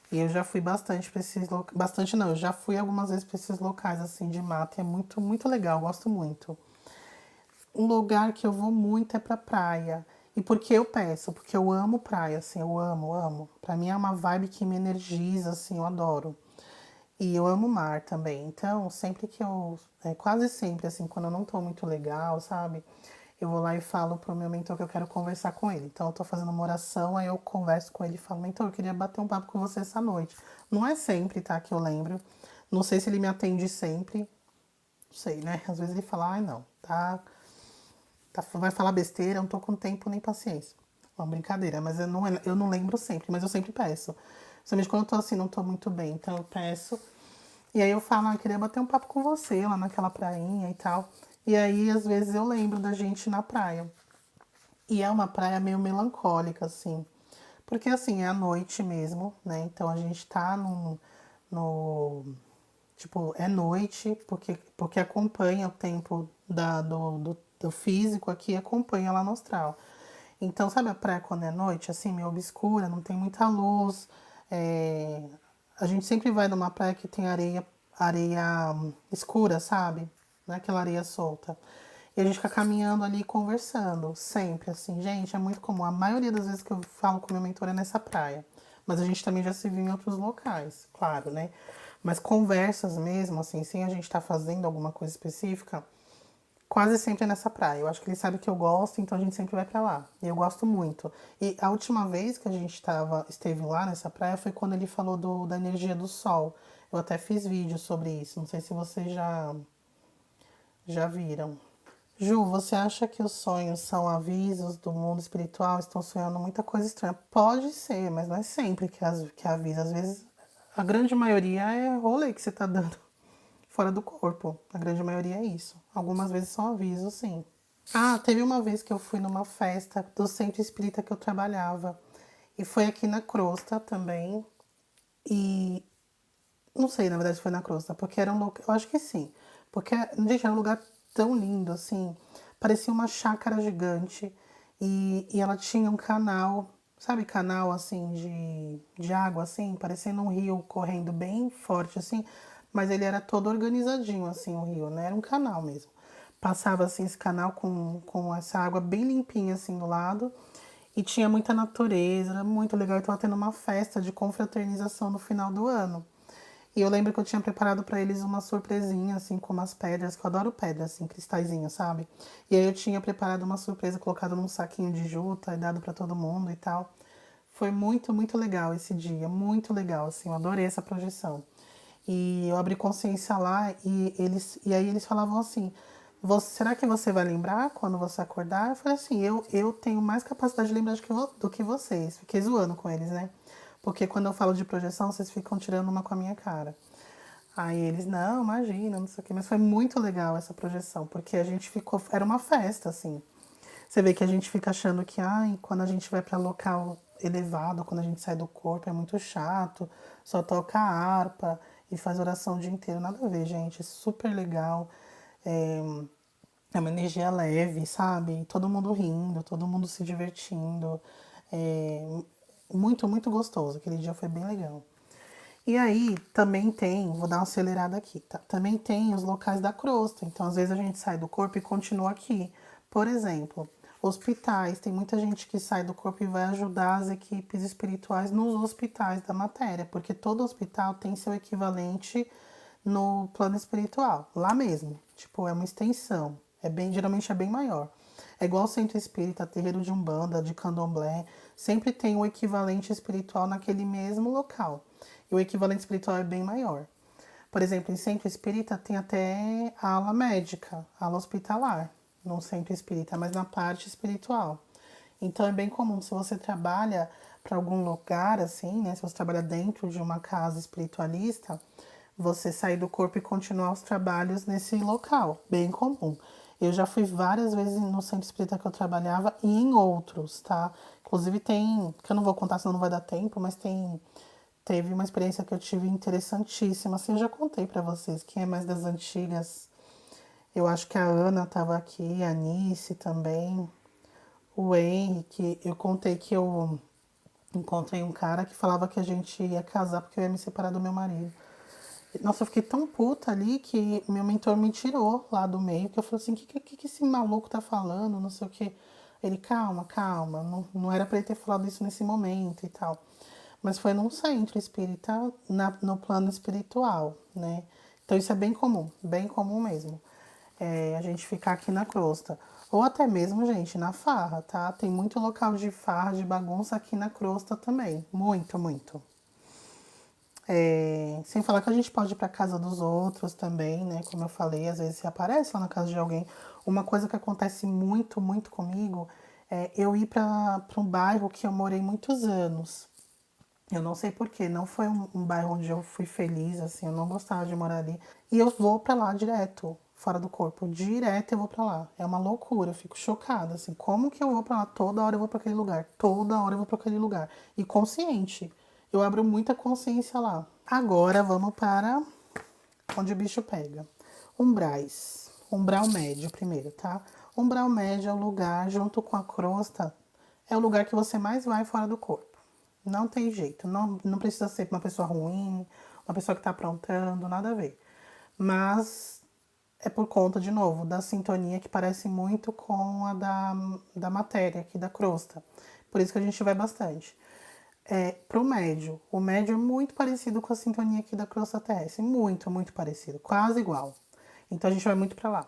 E eu já fui bastante para esses locais. Bastante não, eu já fui algumas vezes para esses locais assim de mata. E é muito, muito legal, gosto muito. Um lugar que eu vou muito é pra praia. E por que eu peço? Porque eu amo praia, assim, eu amo, amo. Pra mim é uma vibe que me energiza, assim, eu adoro. E eu amo mar também. Então, sempre que eu. Quase sempre, assim, quando eu não tô muito legal, sabe? Eu vou lá e falo pro meu mentor que eu quero conversar com ele. Então, eu tô fazendo uma oração, aí eu converso com ele e falo: mentor, eu queria bater um papo com você essa noite. Não é sempre, tá? Que eu lembro. Não sei se ele me atende sempre. Não sei, né? Às vezes ele fala: ai, não, vai falar besteira, eu não tô com tempo nem paciência. Uma brincadeira, mas eu não lembro sempre, mas eu sempre peço. Principalmente quando eu tô assim, não tô muito bem, então eu peço. E aí eu falo, eu queria bater um papo com você lá naquela prainha e tal. E aí, às vezes, eu lembro da gente na praia. E é uma praia meio melancólica, assim. Porque, assim, é à noite mesmo, né? Então a gente tá no tipo, é noite, porque acompanha o tempo do físico aqui, acompanha lá no astral. Então, sabe a praia quando é noite, assim, meio obscura, não tem muita luz. é, A gente sempre vai numa praia que tem areia escura, sabe? Não é aquela areia solta. E a gente fica caminhando ali e conversando, sempre, assim. Gente, é muito comum. A maioria das vezes que eu falo com meu mentor é nessa praia. Mas a gente também já se viu em outros locais, claro, né? Mas conversas mesmo, assim, sem a gente estar fazendo alguma coisa específica, quase sempre é nessa praia. Eu acho que ele sabe que eu gosto, então a gente sempre vai pra lá. E eu gosto muito. E a última vez que a gente esteve lá nessa praia foi quando ele falou da energia do sol. Eu até fiz vídeo sobre isso. Não sei se vocês já viram. Ju, você acha que os sonhos são avisos do mundo espiritual? Estão sonhando muita coisa estranha? Pode ser, mas não é sempre que avisa. Às vezes, a grande maioria é rolê que você tá dando. fora do corpo. A grande maioria é isso. Algumas vezes são avisos, sim. Ah, teve uma vez que eu fui numa festa do centro espírita que eu trabalhava. E foi aqui na Crosta também. E não sei, na verdade, se foi na Crosta, porque era um lugar. Eu acho que sim. Porque, gente, era um lugar tão lindo, assim. Parecia uma chácara gigante. E ela tinha um canal, sabe, canal assim de água, assim, parecendo um rio correndo bem forte, assim. Mas ele era todo organizadinho, assim, o rio, né? Era um canal mesmo. Passava, assim, esse canal com essa água bem limpinha, assim, do lado. E tinha muita natureza, era muito legal. Eu tava tendo uma festa de confraternização no final do ano. E eu lembro que eu tinha preparado pra eles uma surpresinha, assim, com umas pedras, que eu adoro pedras, assim, cristalzinhos, sabe? E aí eu tinha preparado uma surpresa, colocado num saquinho de juta e dado pra todo mundo e tal. Foi muito, muito legal esse dia, muito legal, assim, eu adorei essa projeção. E eu abri consciência lá e aí eles falavam assim, será que você vai lembrar quando você acordar? Eu falei assim, eu tenho mais capacidade de lembrar do que vocês. Fiquei zoando com eles, né? Porque quando eu falo de projeção, vocês ficam tirando uma com a minha cara. Aí eles, não, imagina, não sei o quê. Mas foi muito legal essa projeção, porque a gente ficou. Era uma festa, assim. Você vê que a gente fica achando que, ai, quando a gente vai pra local elevado, quando a gente sai do corpo, é muito chato, só toca harpa e faz oração o dia inteiro. Nada a ver, gente. É super legal. É, é uma energia leve, sabe? Todo mundo rindo, todo mundo se divertindo. É muito, muito gostoso. Aquele dia foi bem legal. E aí também tem, vou dar uma acelerada aqui, tá? Também tem os locais da crosta. Então, às vezes a gente sai do corpo e continua aqui. Por exemplo, hospitais. Tem muita gente que sai do corpo e vai ajudar as equipes espirituais nos hospitais da matéria, porque todo hospital tem seu equivalente no plano espiritual, lá mesmo. Tipo, é uma extensão. Geralmente é bem maior. É igual o centro espírita, terreiro de umbanda, de candomblé, sempre tem o equivalente espiritual naquele mesmo local. E o equivalente espiritual é bem maior. Por exemplo, em centro espírita tem até a ala médica, a ala hospitalar, no centro espírita, mas na parte espiritual. Então é bem comum, se você trabalha para algum lugar assim, né? Se você trabalha dentro de uma casa espiritualista, você sair do corpo e continuar os trabalhos nesse local. Bem comum. Eu já fui várias vezes no centro espírita que eu trabalhava e em outros, tá? Inclusive tem, que eu não vou contar senão não vai dar tempo, mas teve uma experiência que eu tive interessantíssima. Assim, eu já contei para vocês, quem é mais das antigas. Eu acho que a Ana estava aqui, a Anice também, o Henrique. Eu contei que eu encontrei um cara que falava que a gente ia casar porque eu ia me separar do meu marido. Nossa, eu fiquei tão puta ali que meu mentor me tirou lá do meio, que eu falei assim, que esse maluco tá falando, não sei o que. Ele, calma, calma, não era pra ele ter falado isso nesse momento e tal. Mas foi num centro espírita, no plano espiritual, né? Então isso é bem comum mesmo. É, a gente ficar aqui na crosta. Ou até mesmo, gente, na farra, tá? Tem muito local de farra, de bagunça aqui na crosta também. Muito, muito. É, sem falar que a gente pode ir pra casa dos outros também, né? Como eu falei, às vezes se aparece lá na casa de alguém. Uma coisa que acontece muito, muito comigo é eu ir pra um bairro que eu morei muitos anos. Eu não sei porquê, não foi um bairro onde eu fui feliz, assim, eu não gostava de morar ali. E eu vou pra lá direto, fora do corpo, direto eu vou pra lá. É uma loucura, eu fico chocada, assim, como que eu vou pra lá? Toda hora eu vou pra aquele lugar, toda hora eu vou pra aquele lugar. E consciente, eu abro muita consciência lá. Agora vamos para onde o bicho pega. Umbrais. Umbral médio primeiro, tá? Umbral médio é o lugar, junto com a crosta, é o lugar que você mais vai fora do corpo. Não tem jeito. Não precisa ser uma pessoa ruim, uma pessoa que tá aprontando, nada a ver. Mas é por conta, de novo, da sintonia que parece muito com a da matéria aqui, da crosta. Por isso que a gente vai bastante. Pro médio. O médio é muito parecido com a sintonia aqui da crosta terrestre. Muito, muito parecido. Quase igual. Então a gente vai muito pra lá.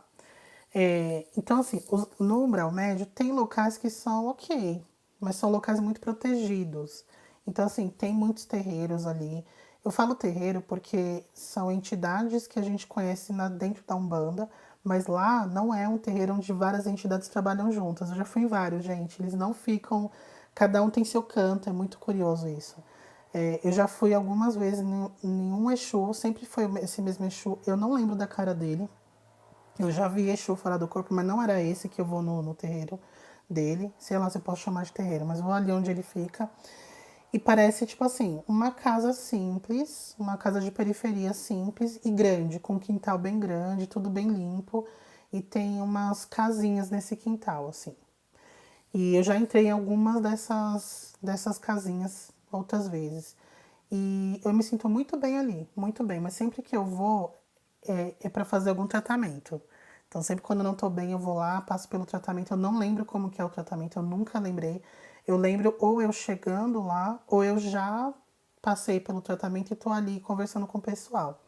Então, assim, no umbral médio tem locais que são ok, mas são locais muito protegidos. Então, assim, tem muitos terreiros ali. Eu falo terreiro porque são entidades que a gente conhece dentro da Umbanda, mas lá não é um terreiro onde várias entidades trabalham juntas. Eu já fui em vários, gente. Eles não ficam. Cada um tem seu canto, é muito curioso isso. Eu já fui algumas vezes em um Exu, sempre foi esse mesmo Exu. Eu não lembro da cara dele. Eu já vi Exu fora do corpo, mas não era esse que eu vou no terreiro dele. Sei lá se eu posso chamar de terreiro, mas vou ali onde ele fica. E parece, tipo assim, uma casa simples, uma casa de periferia simples e grande, com um quintal bem grande, tudo bem limpo. E tem umas casinhas nesse quintal, assim. E eu já entrei em algumas dessas casinhas outras vezes. E eu me sinto muito bem ali, muito bem. Mas sempre que eu vou, é para fazer algum tratamento. Então, sempre quando eu não tô bem, eu vou lá, passo pelo tratamento. Eu não lembro como que é o tratamento, eu nunca lembrei. Eu lembro ou eu chegando lá, ou eu já passei pelo tratamento e tô ali conversando com o pessoal.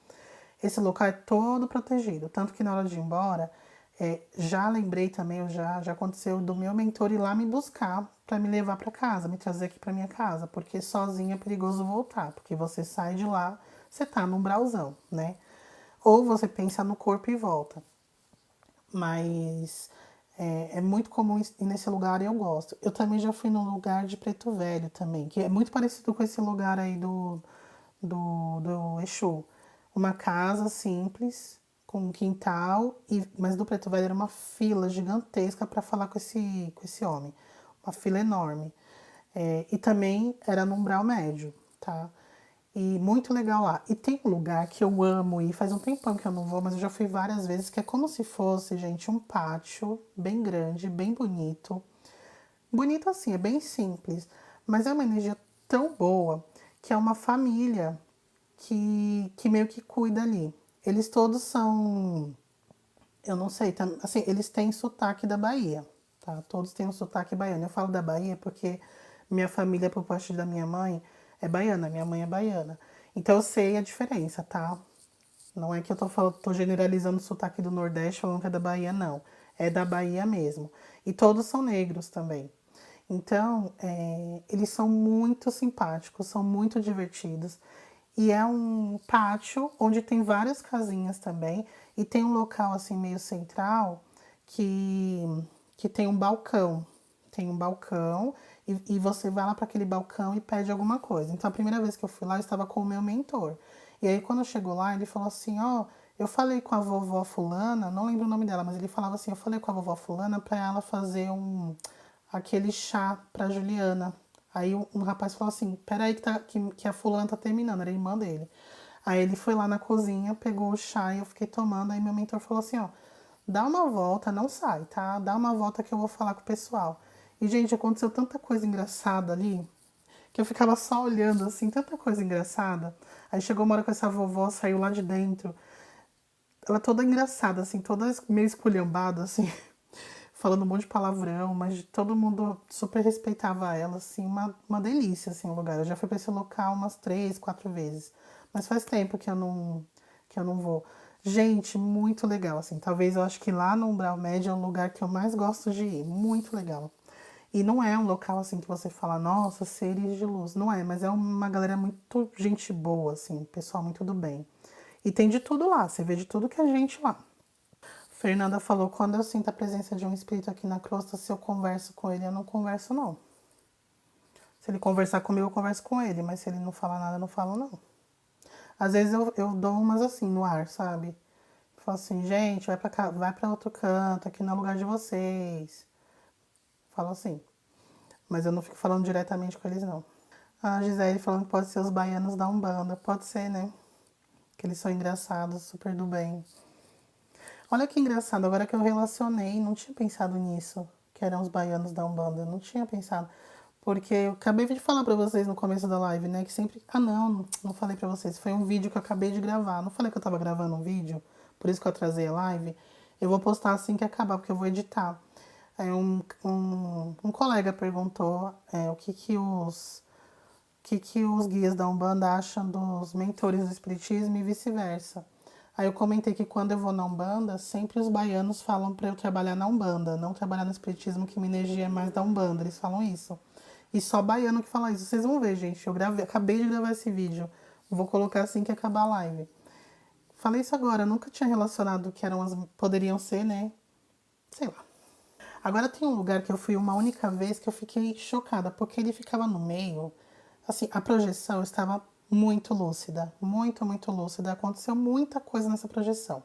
Esse local é todo protegido, tanto que na hora de ir embora, já lembrei também, já aconteceu do meu mentor ir lá me buscar para me levar para casa, me trazer aqui para minha casa, porque sozinho é perigoso voltar, porque você sai de lá, você tá num umbralzão, né? Ou você pensa no corpo e volta. Mas é muito comum ir nesse lugar e eu gosto. Eu também já fui num lugar de Preto Velho também, que é muito parecido com esse lugar aí do Exu. Uma casa simples, com um quintal, mas do Preto Velho era uma fila gigantesca para falar com esse homem. Uma fila enorme. E também era no umbral médio, tá? E muito legal lá. E tem um lugar que eu amo ir, faz um tempão que eu não vou, mas eu já fui várias vezes, que é como se fosse, gente, um pátio bem grande, bem bonito. Bonito assim, é bem simples, mas é uma energia tão boa que é uma família que meio que cuida ali. Eles todos são, eu não sei, assim, eles têm sotaque da Bahia, tá? Todos têm um sotaque baiano. Eu falo da Bahia porque minha família, por parte da minha mãe, é baiana, minha mãe é baiana. Então eu sei a diferença, tá? Não é que eu tô generalizando o sotaque do Nordeste falando que é da Bahia, não. É da Bahia mesmo. E todos são negros também. Então, eles são muito simpáticos, são muito divertidos. E é um pátio onde tem várias casinhas também. E tem um local assim meio central que, que tem um balcão. Tem um balcão e você vai lá para aquele balcão e pede alguma coisa. Então, a primeira vez que eu fui lá, eu estava com o meu mentor. E aí, quando chegou lá, ele falou assim: Ó, eu falei com a vovó Fulana, não lembro o nome dela, mas ele falava assim: eu falei com a vovó Fulana para ela fazer aquele chá pra Juliana. Aí um rapaz falou assim: peraí, que a fulana tá terminando, era a irmã dele. Aí ele foi lá na cozinha, pegou o chá e eu fiquei tomando. Aí meu mentor falou assim: ó, dá uma volta, não sai, tá? Dá uma volta que eu vou falar com o pessoal. E, gente, aconteceu tanta coisa engraçada ali que eu ficava só olhando, assim, tanta coisa engraçada. Aí chegou uma hora que essa vovó saiu lá de dentro. Ela toda engraçada, assim, toda meio esculhambada, assim, falando um monte de palavrão, mas todo mundo super respeitava ela, assim, uma delícia, assim, o lugar. Eu já fui pra esse local umas 3, 4 vezes, mas faz tempo que eu não vou. Gente, muito legal, assim, talvez eu acho que lá no Umbral Médio é o lugar que eu mais gosto de ir, muito legal. E não é um local, assim, que você fala, nossa, seres de luz, não é, mas é uma galera muito gente boa, assim, pessoal muito do bem. E tem de tudo lá, você vê de tudo que é gente lá. Fernanda falou, quando eu sinto a presença de um espírito aqui na crosta, se eu converso com ele, eu não converso, não. Se ele conversar comigo, eu converso com ele, mas se ele não falar nada, eu não falo, não. Às vezes eu dou umas assim, no ar, sabe? Falo assim, gente, vai pra cá, vai pra outro canto, aqui não é lugar de vocês. Falo assim. Mas eu não fico falando diretamente com eles, não. A Gisele falando que pode ser os baianos da Umbanda. Pode ser, né? Que eles são engraçados, super do bem. Olha que engraçado, agora que eu relacionei, não tinha pensado nisso, que eram os baianos da Umbanda, não tinha pensado. Porque eu acabei de falar pra vocês no começo da live, né, que sempre... Ah, não falei pra vocês, foi um vídeo que eu acabei de gravar. Não falei que eu tava gravando um vídeo, por isso que eu atrasei a live. Eu vou postar assim que acabar, porque eu vou editar. Um colega perguntou o que os guias da Umbanda acham dos mentores do Espiritismo e vice-versa. Aí eu comentei que quando eu vou na Umbanda, sempre os baianos falam para eu trabalhar na Umbanda, não trabalhar no Espiritismo, que minha energia é mais da Umbanda. Eles falam isso. E só baiano que fala isso. Vocês vão ver, gente. Acabei de gravar esse vídeo. Vou colocar assim que acabar a live. Falei isso agora, eu nunca tinha relacionado que poderiam ser, né? Sei lá. Agora tem um lugar que eu fui uma única vez que eu fiquei chocada, porque ele ficava no meio. Assim, a projeção estava muito lúcida, muito, muito lúcida. Aconteceu muita coisa nessa projeção.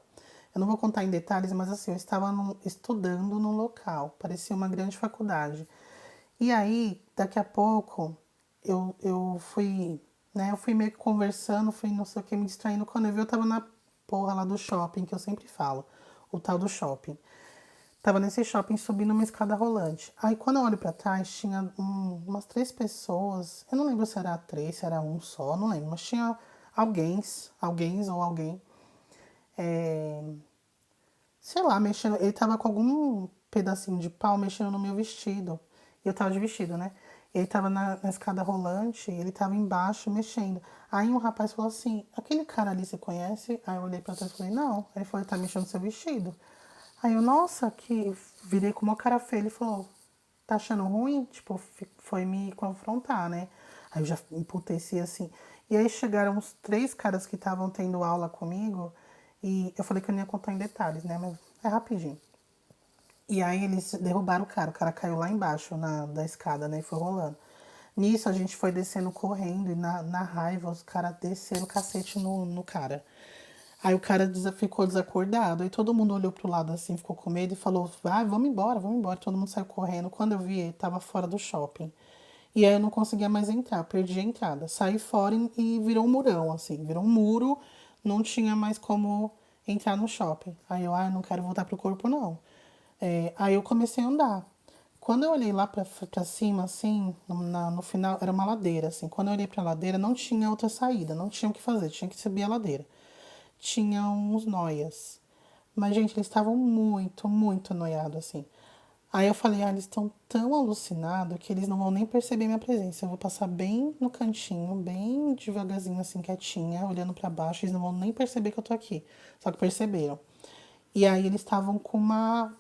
Eu não vou contar em detalhes, mas assim, eu estava estudando no local, parecia uma grande faculdade. E aí, daqui a pouco, eu fui, né, eu fui meio que conversando, fui não sei o que, me distraindo. Quando eu vi, eu tava na porra lá do shopping, que eu sempre falo, o tal do shopping. Tava nesse shopping subindo uma escada rolante. Aí quando eu olho pra trás, tinha umas 3 pessoas. Eu não lembro se era três, se era um só, não lembro. Mas tinha alguém ou alguém. é, Sei lá, mexendo. Ele tava com algum pedacinho de pau mexendo no meu vestido. E eu tava de vestido, né? Ele tava na escada rolante, ele tava embaixo mexendo. Aí um rapaz falou assim: aquele cara ali você conhece? Aí eu olhei pra trás e falei: não. Aí ele falou: ele tá mexendo no seu vestido. Aí eu, nossa, que virei com uma cara feia. Ele falou: tá achando ruim? Tipo, foi me confrontar, né? Aí eu já emputeci assim. E aí chegaram os 3 caras que estavam tendo aula comigo. E eu falei que eu não ia contar em detalhes, né? Mas é rapidinho. E aí eles derrubaram o cara caiu lá embaixo da escada, né? E foi rolando. Nisso a gente foi descendo correndo e na raiva os caras desceram o cacete no cara. Aí o cara ficou desacordado. Aí todo mundo olhou pro lado assim, ficou com medo e falou: vai, vamos embora, vamos embora. Todo mundo saiu correndo. Quando eu vi, ele tava fora do shopping. E aí eu não conseguia mais entrar, perdi a entrada. Saí fora e virou um murão, assim, virou um muro, não tinha mais como entrar no shopping. Aí eu, não quero voltar pro corpo, não. Aí eu comecei a andar. Quando eu olhei lá pra cima, assim, no final, era uma ladeira, assim. Quando eu olhei pra ladeira, não tinha outra saída, não tinha o que fazer, tinha que subir a ladeira. Tinha uns noias. Mas, gente, eles estavam muito, muito noiados, assim. Aí eu falei, eles estão tão alucinados que eles não vão nem perceber minha presença. Eu vou passar bem no cantinho, bem devagarzinho, assim, quietinha, olhando pra baixo. Eles não vão nem perceber que eu tô aqui. Só que perceberam. E aí eles estavam com uma.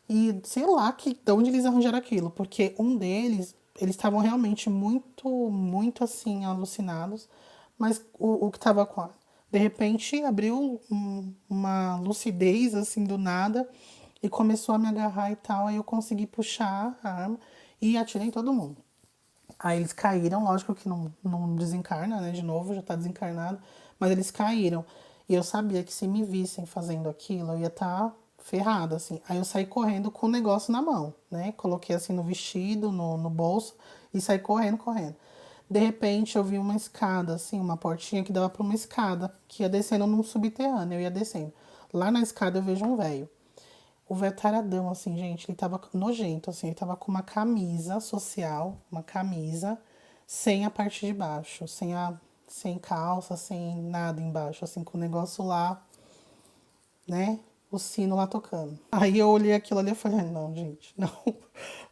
E sei lá de onde eles arranjaram aquilo, porque um deles, eles estavam realmente muito, muito assim, alucinados, mas o que tava com a. De repente abriu uma lucidez assim do nada e começou a me agarrar e tal. Aí eu consegui puxar a arma e atirei em todo mundo. Aí eles caíram, lógico que não desencarna, né? De novo, já tá desencarnado, mas eles caíram. E eu sabia que se me vissem fazendo aquilo, eu ia estar ferrada, assim. Aí eu saí correndo com o negócio na mão, né? Coloquei assim no vestido, no bolso e saí correndo, correndo. De repente eu vi uma escada, assim, uma portinha que dava para uma escada, que ia descendo num subterrâneo, eu ia descendo. Lá na escada eu vejo um velho. O velho taradão, assim, gente, ele tava nojento, assim, ele tava com uma camisa social, uma camisa, sem a parte de baixo, sem calça, sem nada embaixo, assim, com o negócio lá, né, o sino lá tocando. Aí eu olhei aquilo ali e falei, não, gente, não.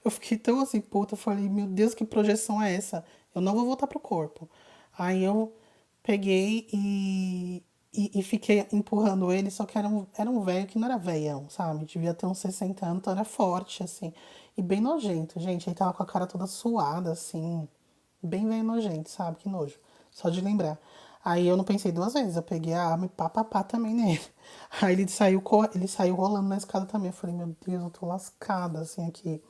Eu fiquei tão assim, puta, eu falei, meu Deus, que projeção é essa? Eu não vou voltar pro corpo. Aí eu peguei e fiquei empurrando ele, só que era um velho que não era velhão, sabe? Devia ter uns 60 anos, então era forte, assim. E bem nojento, gente. Ele tava com a cara toda suada, assim. Bem velho nojento, sabe? Que nojo. Só de lembrar. Aí eu não pensei 2 vezes, eu peguei a arma e pá também nele. Aí ele saiu rolando na escada também. Eu falei, meu Deus, eu tô lascada, assim, aqui.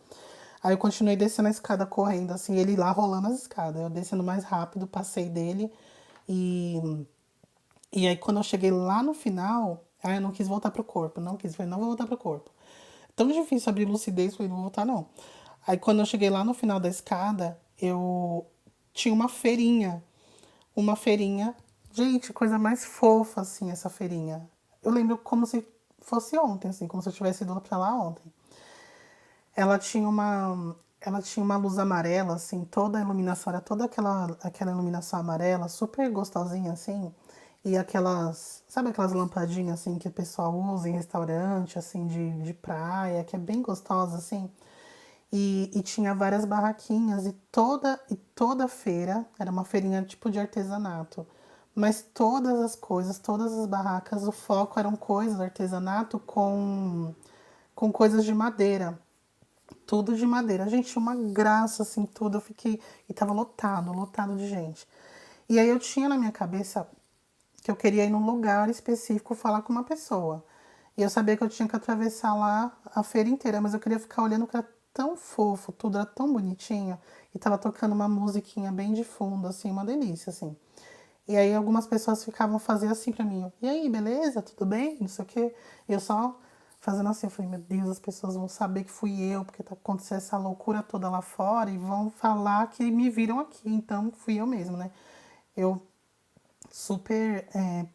Aí eu continuei descendo a escada correndo, assim, ele lá rolando as escadas. Eu descendo mais rápido, passei dele e e aí, quando eu cheguei lá no final, eu não quis voltar pro corpo. Não quis, falei, não vou voltar pro corpo. Tão difícil abrir lucidez, falei, não vou voltar, não. Aí, quando eu cheguei lá no final da escada, eu tinha uma feirinha. Uma feirinha. Gente, coisa mais fofa, assim, essa feirinha. Eu lembro como se fosse ontem, assim, como se eu tivesse ido pra lá ontem. Ela tinha uma luz amarela, assim, toda a iluminação, era toda aquela iluminação amarela, super gostosinha, assim. E sabe aquelas lampadinhas, assim, que o pessoal usa em restaurante, assim, de praia, que é bem gostosa, assim. E tinha várias barraquinhas e toda feira, era uma feirinha tipo de artesanato. Mas todas as coisas, todas as barracas, o foco eram coisas, artesanato com coisas de madeira. Tudo de madeira. Gente, tinha uma graça, assim, tudo. Eu fiquei. E tava lotado, lotado de gente. E aí eu tinha na minha cabeça que eu queria ir num lugar específico falar com uma pessoa. E eu sabia que eu tinha que atravessar lá a feira inteira, mas eu queria ficar olhando para tão fofo, tudo era tão bonitinho. E tava tocando uma musiquinha bem de fundo, assim, uma delícia, assim. E aí algumas pessoas ficavam fazendo assim pra mim, e aí, beleza? Tudo bem? Não sei o quê. E eu só fazendo assim, eu falei, meu Deus, as pessoas vão saber que fui eu, porque tá acontecendo essa loucura toda lá fora e vão falar que me viram aqui, então fui eu mesmo, né? Eu super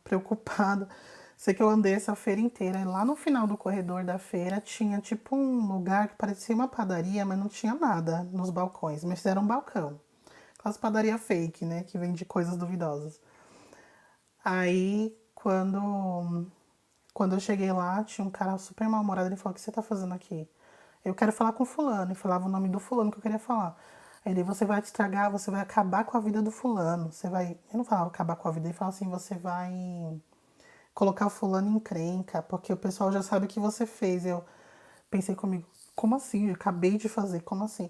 preocupada. Sei que eu andei essa feira inteira e lá no final do corredor da feira tinha tipo um lugar que parecia uma padaria, mas não tinha nada nos balcões, mas era um balcão. Aquelas padaria fake, né, que vende coisas duvidosas. Aí, quando eu cheguei lá, tinha um cara super mal-humorado. Ele falou: O que você tá fazendo aqui? Eu quero falar com fulano. E falava o nome do fulano que eu queria falar. Aí ele: Você vai te estragar, você vai acabar com a vida do fulano. Você vai. Eu não falava acabar com a vida, ele falava assim: Você vai colocar o fulano em encrenca, porque o pessoal já sabe o que você fez. Eu pensei comigo: Como assim? Eu acabei de fazer, como assim?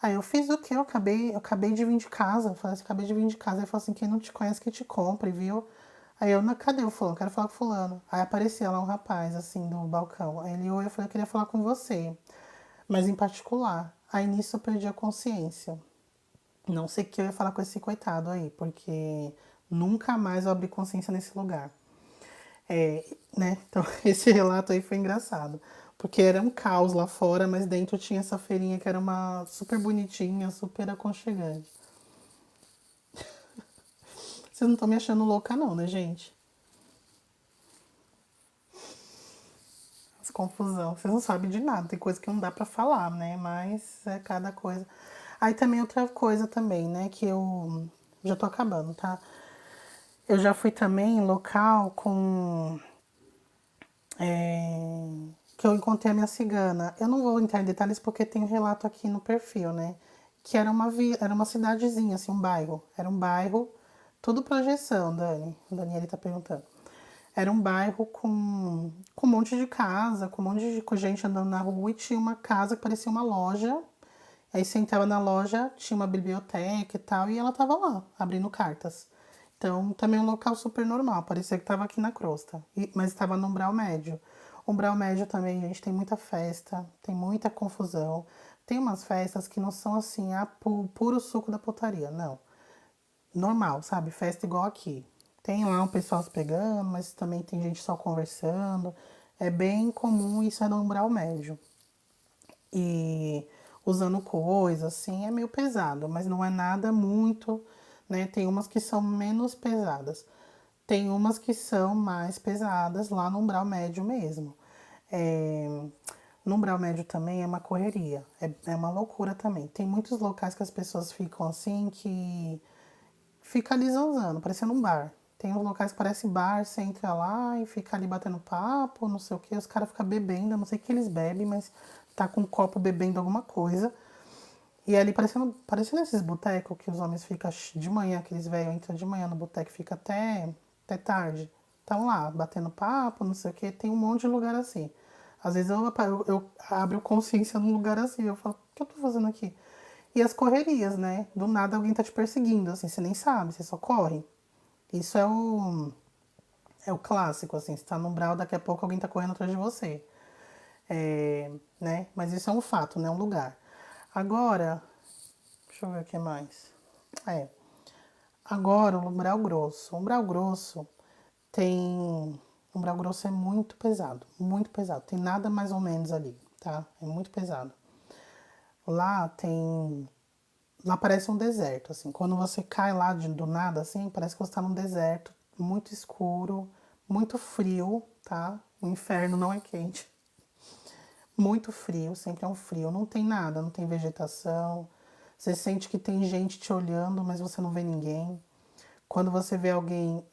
Aí eu fiz o quê? Eu acabei de vir de casa. Eu falei assim, acabei de vir de casa. Ele falou assim, quem não te conhece que te compre, viu? Aí eu, cadê o fulano? Quero falar com o fulano. Aí aparecia lá um rapaz, assim, do balcão. Aí ele, oi, eu falei, eu queria falar com você, mas em particular. Aí nisso eu perdi a consciência. Não sei o que eu ia falar com esse coitado aí, porque nunca mais eu abri consciência nesse lugar. Né? Então esse relato aí foi engraçado. Porque era um caos lá fora, mas dentro tinha essa feirinha que era uma super bonitinha, super aconchegante. Vocês não estão me achando louca não, né, gente? Essa confusão. Vocês não sabem de nada, tem coisa que não dá pra falar, né? Mas é cada coisa. Aí também outra coisa também, né, que eu já tô acabando, tá? Eu já fui também em local com que eu encontrei a minha cigana. Eu não vou entrar em detalhes porque tem um relato aqui no perfil, né? Que era uma cidadezinha, assim, um bairro. Era um bairro, tudo projeção, Dani. A Daniela tá perguntando. Era um bairro com um monte de casa, com um monte de gente andando na rua e tinha uma casa que parecia uma loja. Aí você entrava na loja, tinha uma biblioteca e tal, e ela tava lá, abrindo cartas. Então, também um local super normal, parecia que tava aqui na crosta, mas estava no umbral médio. Umbral médio também, gente, tem muita festa, tem muita confusão. Tem umas festas que não são assim, puro suco da putaria, não. Normal, sabe? Festa igual aqui. Tem lá um pessoal se pegando, mas também tem gente só conversando. É bem comum isso é no umbral médio e usando coisa, assim, é meio pesado, mas não é nada muito, né? Tem umas que são menos pesadas, tem umas que são mais pesadas lá no umbral médio mesmo. É, no umbral médio também é uma correria, é uma loucura também. Tem muitos locais que as pessoas ficam assim que fica ali zanzando, parecendo um bar. Tem uns locais que parece bar, você entra lá e fica ali batendo papo, não sei o que, os caras ficam bebendo, eu não sei o que eles bebem, mas tá com um copo bebendo alguma coisa. E ali parecendo esses botecos que os homens ficam de manhã, aqueles velhos entram de manhã no boteco e fica até tarde. Estão lá, batendo papo, não sei o que, tem um monte de lugar assim. Às vezes eu abro consciência num lugar assim, eu falo, o que eu tô fazendo aqui? E as correrias, né? Do nada alguém tá te perseguindo, assim, você nem sabe, você só corre. Isso é o clássico, assim, você tá no umbral, daqui a pouco alguém tá correndo atrás de você. É, né? Mas isso é um fato, né? Um lugar. Agora, deixa eu ver o que mais. É, agora o umbral grosso. O umbral grosso tem. O umbral grosso é muito pesado, muito pesado. Tem nada mais ou menos ali, tá? É muito pesado. Lá tem. Lá parece um deserto, assim. Quando você cai lá do nada, assim, parece que você tá num deserto muito escuro, muito frio, tá? O inferno não é quente. Muito frio, sempre é um frio. Não tem nada, não tem vegetação. Você sente que tem gente te olhando, mas você não vê ninguém. Quando você vê alguém,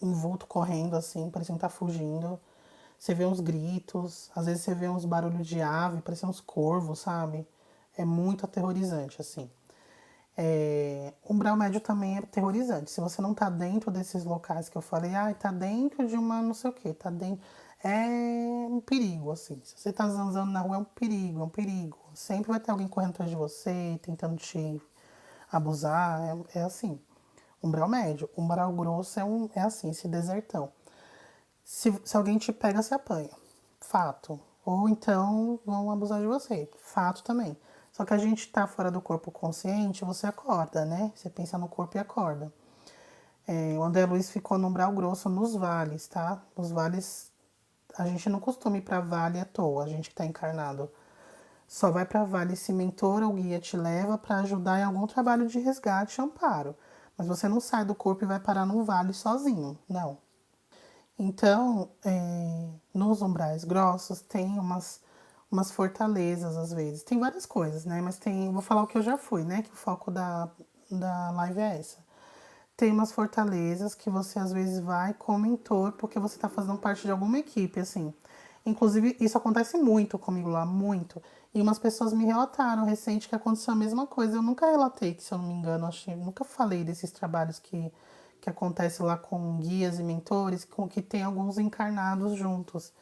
um vulto correndo assim, parecendo que tá fugindo, você vê uns gritos, às vezes você vê uns barulhos de ave, parecendo uns corvos, sabe? É muito aterrorizante, assim. Umbral médio também é aterrorizante. Se você não tá dentro desses locais que eu falei, tá dentro de uma não sei o que, tá dentro. É um perigo, assim. Se você tá zanzando na rua, é um perigo, é um perigo. Sempre vai ter alguém correndo atrás de você, tentando te abusar. É assim. Umbral médio. Umbral grosso é assim, esse desertão. Se alguém te pega, você apanha. Fato. Ou então vão abusar de você. Fato também. Só que a gente tá fora do corpo consciente, você acorda, né? Você pensa no corpo e acorda. O André Luiz ficou no umbral grosso nos vales, tá? Os vales, a gente não costuma ir pra vale à toa, a gente que tá encarnado. Só vai pra vale se mentor ou guia te leva pra ajudar em algum trabalho de resgate e amparo. Mas você não sai do corpo e vai parar num vale sozinho, não. Então, nos umbrais grossos tem umas fortalezas às vezes. Tem várias coisas, né? Mas tem, vou falar o que eu já fui, né? Que o foco da live é essa. Tem umas fortalezas que você às vezes vai como mentor porque você tá fazendo parte de alguma equipe, assim. Inclusive, isso acontece muito comigo lá, muito. E umas pessoas me relataram recente que aconteceu a mesma coisa. Eu nunca relatei, que se eu não me engano, nunca falei desses trabalhos que acontece lá com guias e mentores, com que tem alguns encarnados juntos.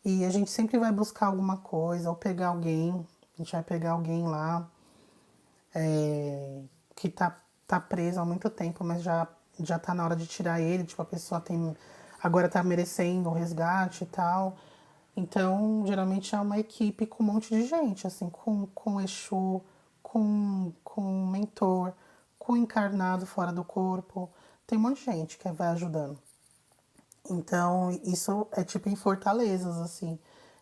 E a gente sempre vai buscar alguma coisa, ou pegar alguém, a gente vai pegar alguém lá que tá preso há muito tempo, mas já tá na hora de tirar ele, tipo, a pessoa tem agora tá merecendo um resgate e tal. Então, geralmente é uma equipe com um monte de gente, assim, com Exu, com mentor, com encarnado fora do corpo. Tem um monte de gente que vai ajudando. Então, isso é tipo em fortalezas, assim,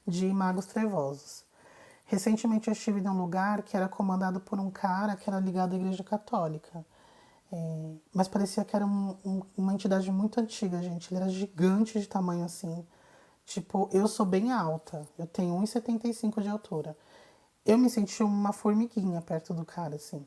de magos trevosos. Recentemente eu estive num lugar que era comandado por um cara que era ligado à Igreja Católica. Mas parecia que era uma entidade muito antiga, gente. Ele era gigante de tamanho assim. Tipo, eu sou bem alta. Eu tenho 1,75 de altura. Eu me senti uma formiguinha perto do cara, assim.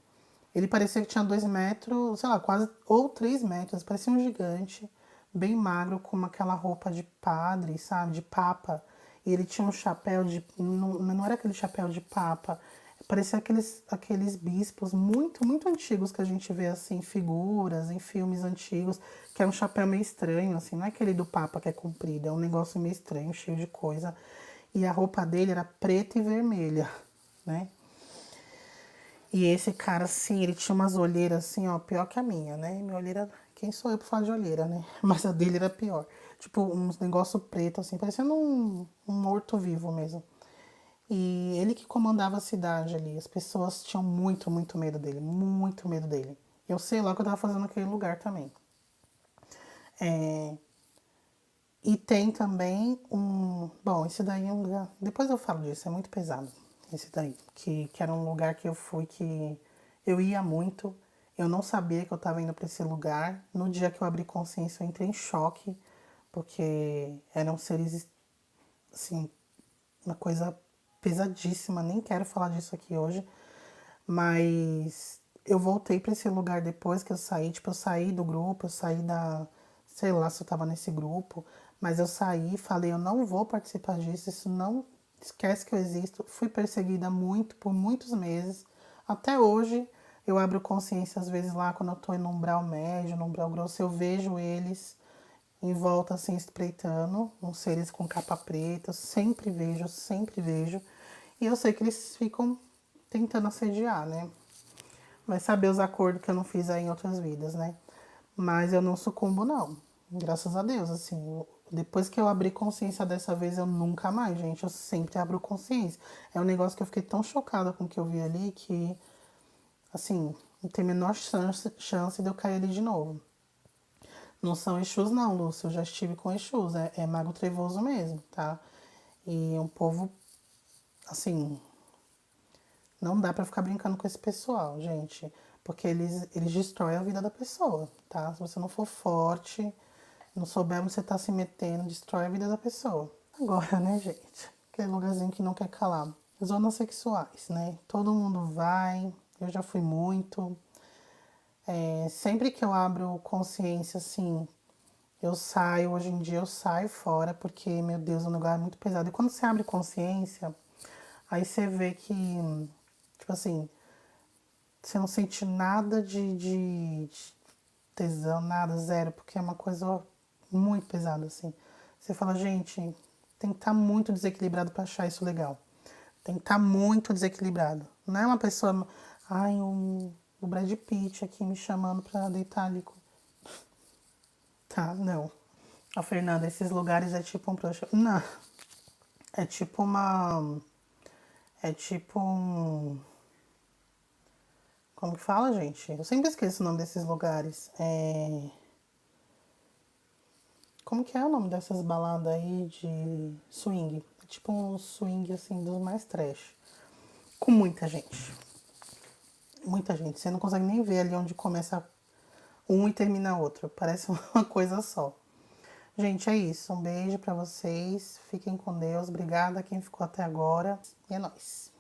Ele parecia que tinha 2 metros, sei lá, quase, ou 3 metros. Parecia um gigante, bem magro, com aquela roupa de padre, sabe? De papa. E ele tinha um chapéu de. Não era aquele chapéu de papa. Parecia aqueles bispos muito, muito antigos que a gente vê, assim, figuras em filmes antigos, que é um chapéu meio estranho, assim. Não é aquele do papa que é comprido, é um negócio meio estranho, cheio de coisa. E a roupa dele era preta e vermelha, né? E esse cara, assim, ele tinha umas olheiras assim, ó, pior que a minha, né? Minha olheira, quem sou eu pra falar de olheira, né? Mas a dele era pior. Tipo, uns negócio preto, assim, parecendo um morto-vivo mesmo. E ele que comandava a cidade ali. As pessoas tinham muito, muito medo dele. Muito medo dele. Eu sei lá o que eu tava fazendo naquele lugar também. É, e tem também um. Bom, esse daí é um lugar. Depois eu falo disso, é muito pesado. Esse daí. Que era um lugar que eu fui que eu ia muito. Eu não sabia que eu estava indo para esse lugar. No dia que eu abri consciência, eu entrei em choque, porque eram seres, assim, uma coisa pesadíssima. Nem quero falar disso aqui hoje. Mas eu voltei para esse lugar depois que eu saí. Tipo, eu saí do grupo, eu saí da. Sei lá se eu tava nesse grupo, mas eu saí e falei: eu não vou participar disso, isso não. Esquece que eu existo. Fui perseguida muito, por muitos meses. Até hoje, eu abro consciência às vezes lá quando eu tô no umbral médio, no umbral grosso, eu vejo eles em volta assim espreitando, uns seres com capa preta, eu sempre vejo, sempre vejo. E eu sei que eles ficam tentando assediar, né? Vai saber os acordos que eu não fiz aí em outras vidas, né? Mas eu não sucumbo, não. Graças a Deus, assim. Depois que eu abri consciência dessa vez, eu nunca mais, gente. Eu sempre abro consciência. É um negócio que eu fiquei tão chocada com o que eu vi ali que, assim, não tem a menor chance de eu cair ali de novo. Não são Exus, não, Lúcio. Eu já estive com Exus. É mago trevoso mesmo, tá? E um povo, assim, não dá pra ficar brincando com esse pessoal, gente. Porque eles destroem a vida da pessoa, tá? Se você não for forte, não souber onde você tá se metendo, destrói a vida da pessoa. Agora, né, gente? Aquele lugarzinho que não quer calar. Zonas sexuais, né? Todo mundo vai. Eu já fui muito. Sempre que eu abro consciência, assim, eu saio. Hoje em dia eu saio fora, porque, meu Deus, o lugar é muito pesado. E quando você abre consciência, aí você vê que, tipo assim, você não sente nada de tesão, nada, zero, porque é uma coisa muito pesada, assim. Você fala, gente, tem que estar muito desequilibrado para achar isso legal. Tem que estar muito desequilibrado. Não é uma pessoa, ai, o Brad Pitt aqui me chamando pra deitar ali. Tá, não. A Fernanda, esses lugares é tipo um projeto. Não. É tipo uma... É tipo um... Como que fala, gente? Eu sempre esqueço o nome desses lugares. Como que é o nome dessas baladas aí de swing? É tipo um swing, assim, dos mais trash. Com muita gente. Muita gente. Você não consegue nem ver ali onde começa um e termina outro. Parece uma coisa só. Gente, é isso. Um beijo pra vocês. Fiquem com Deus. Obrigada a quem ficou até agora. E é nóis.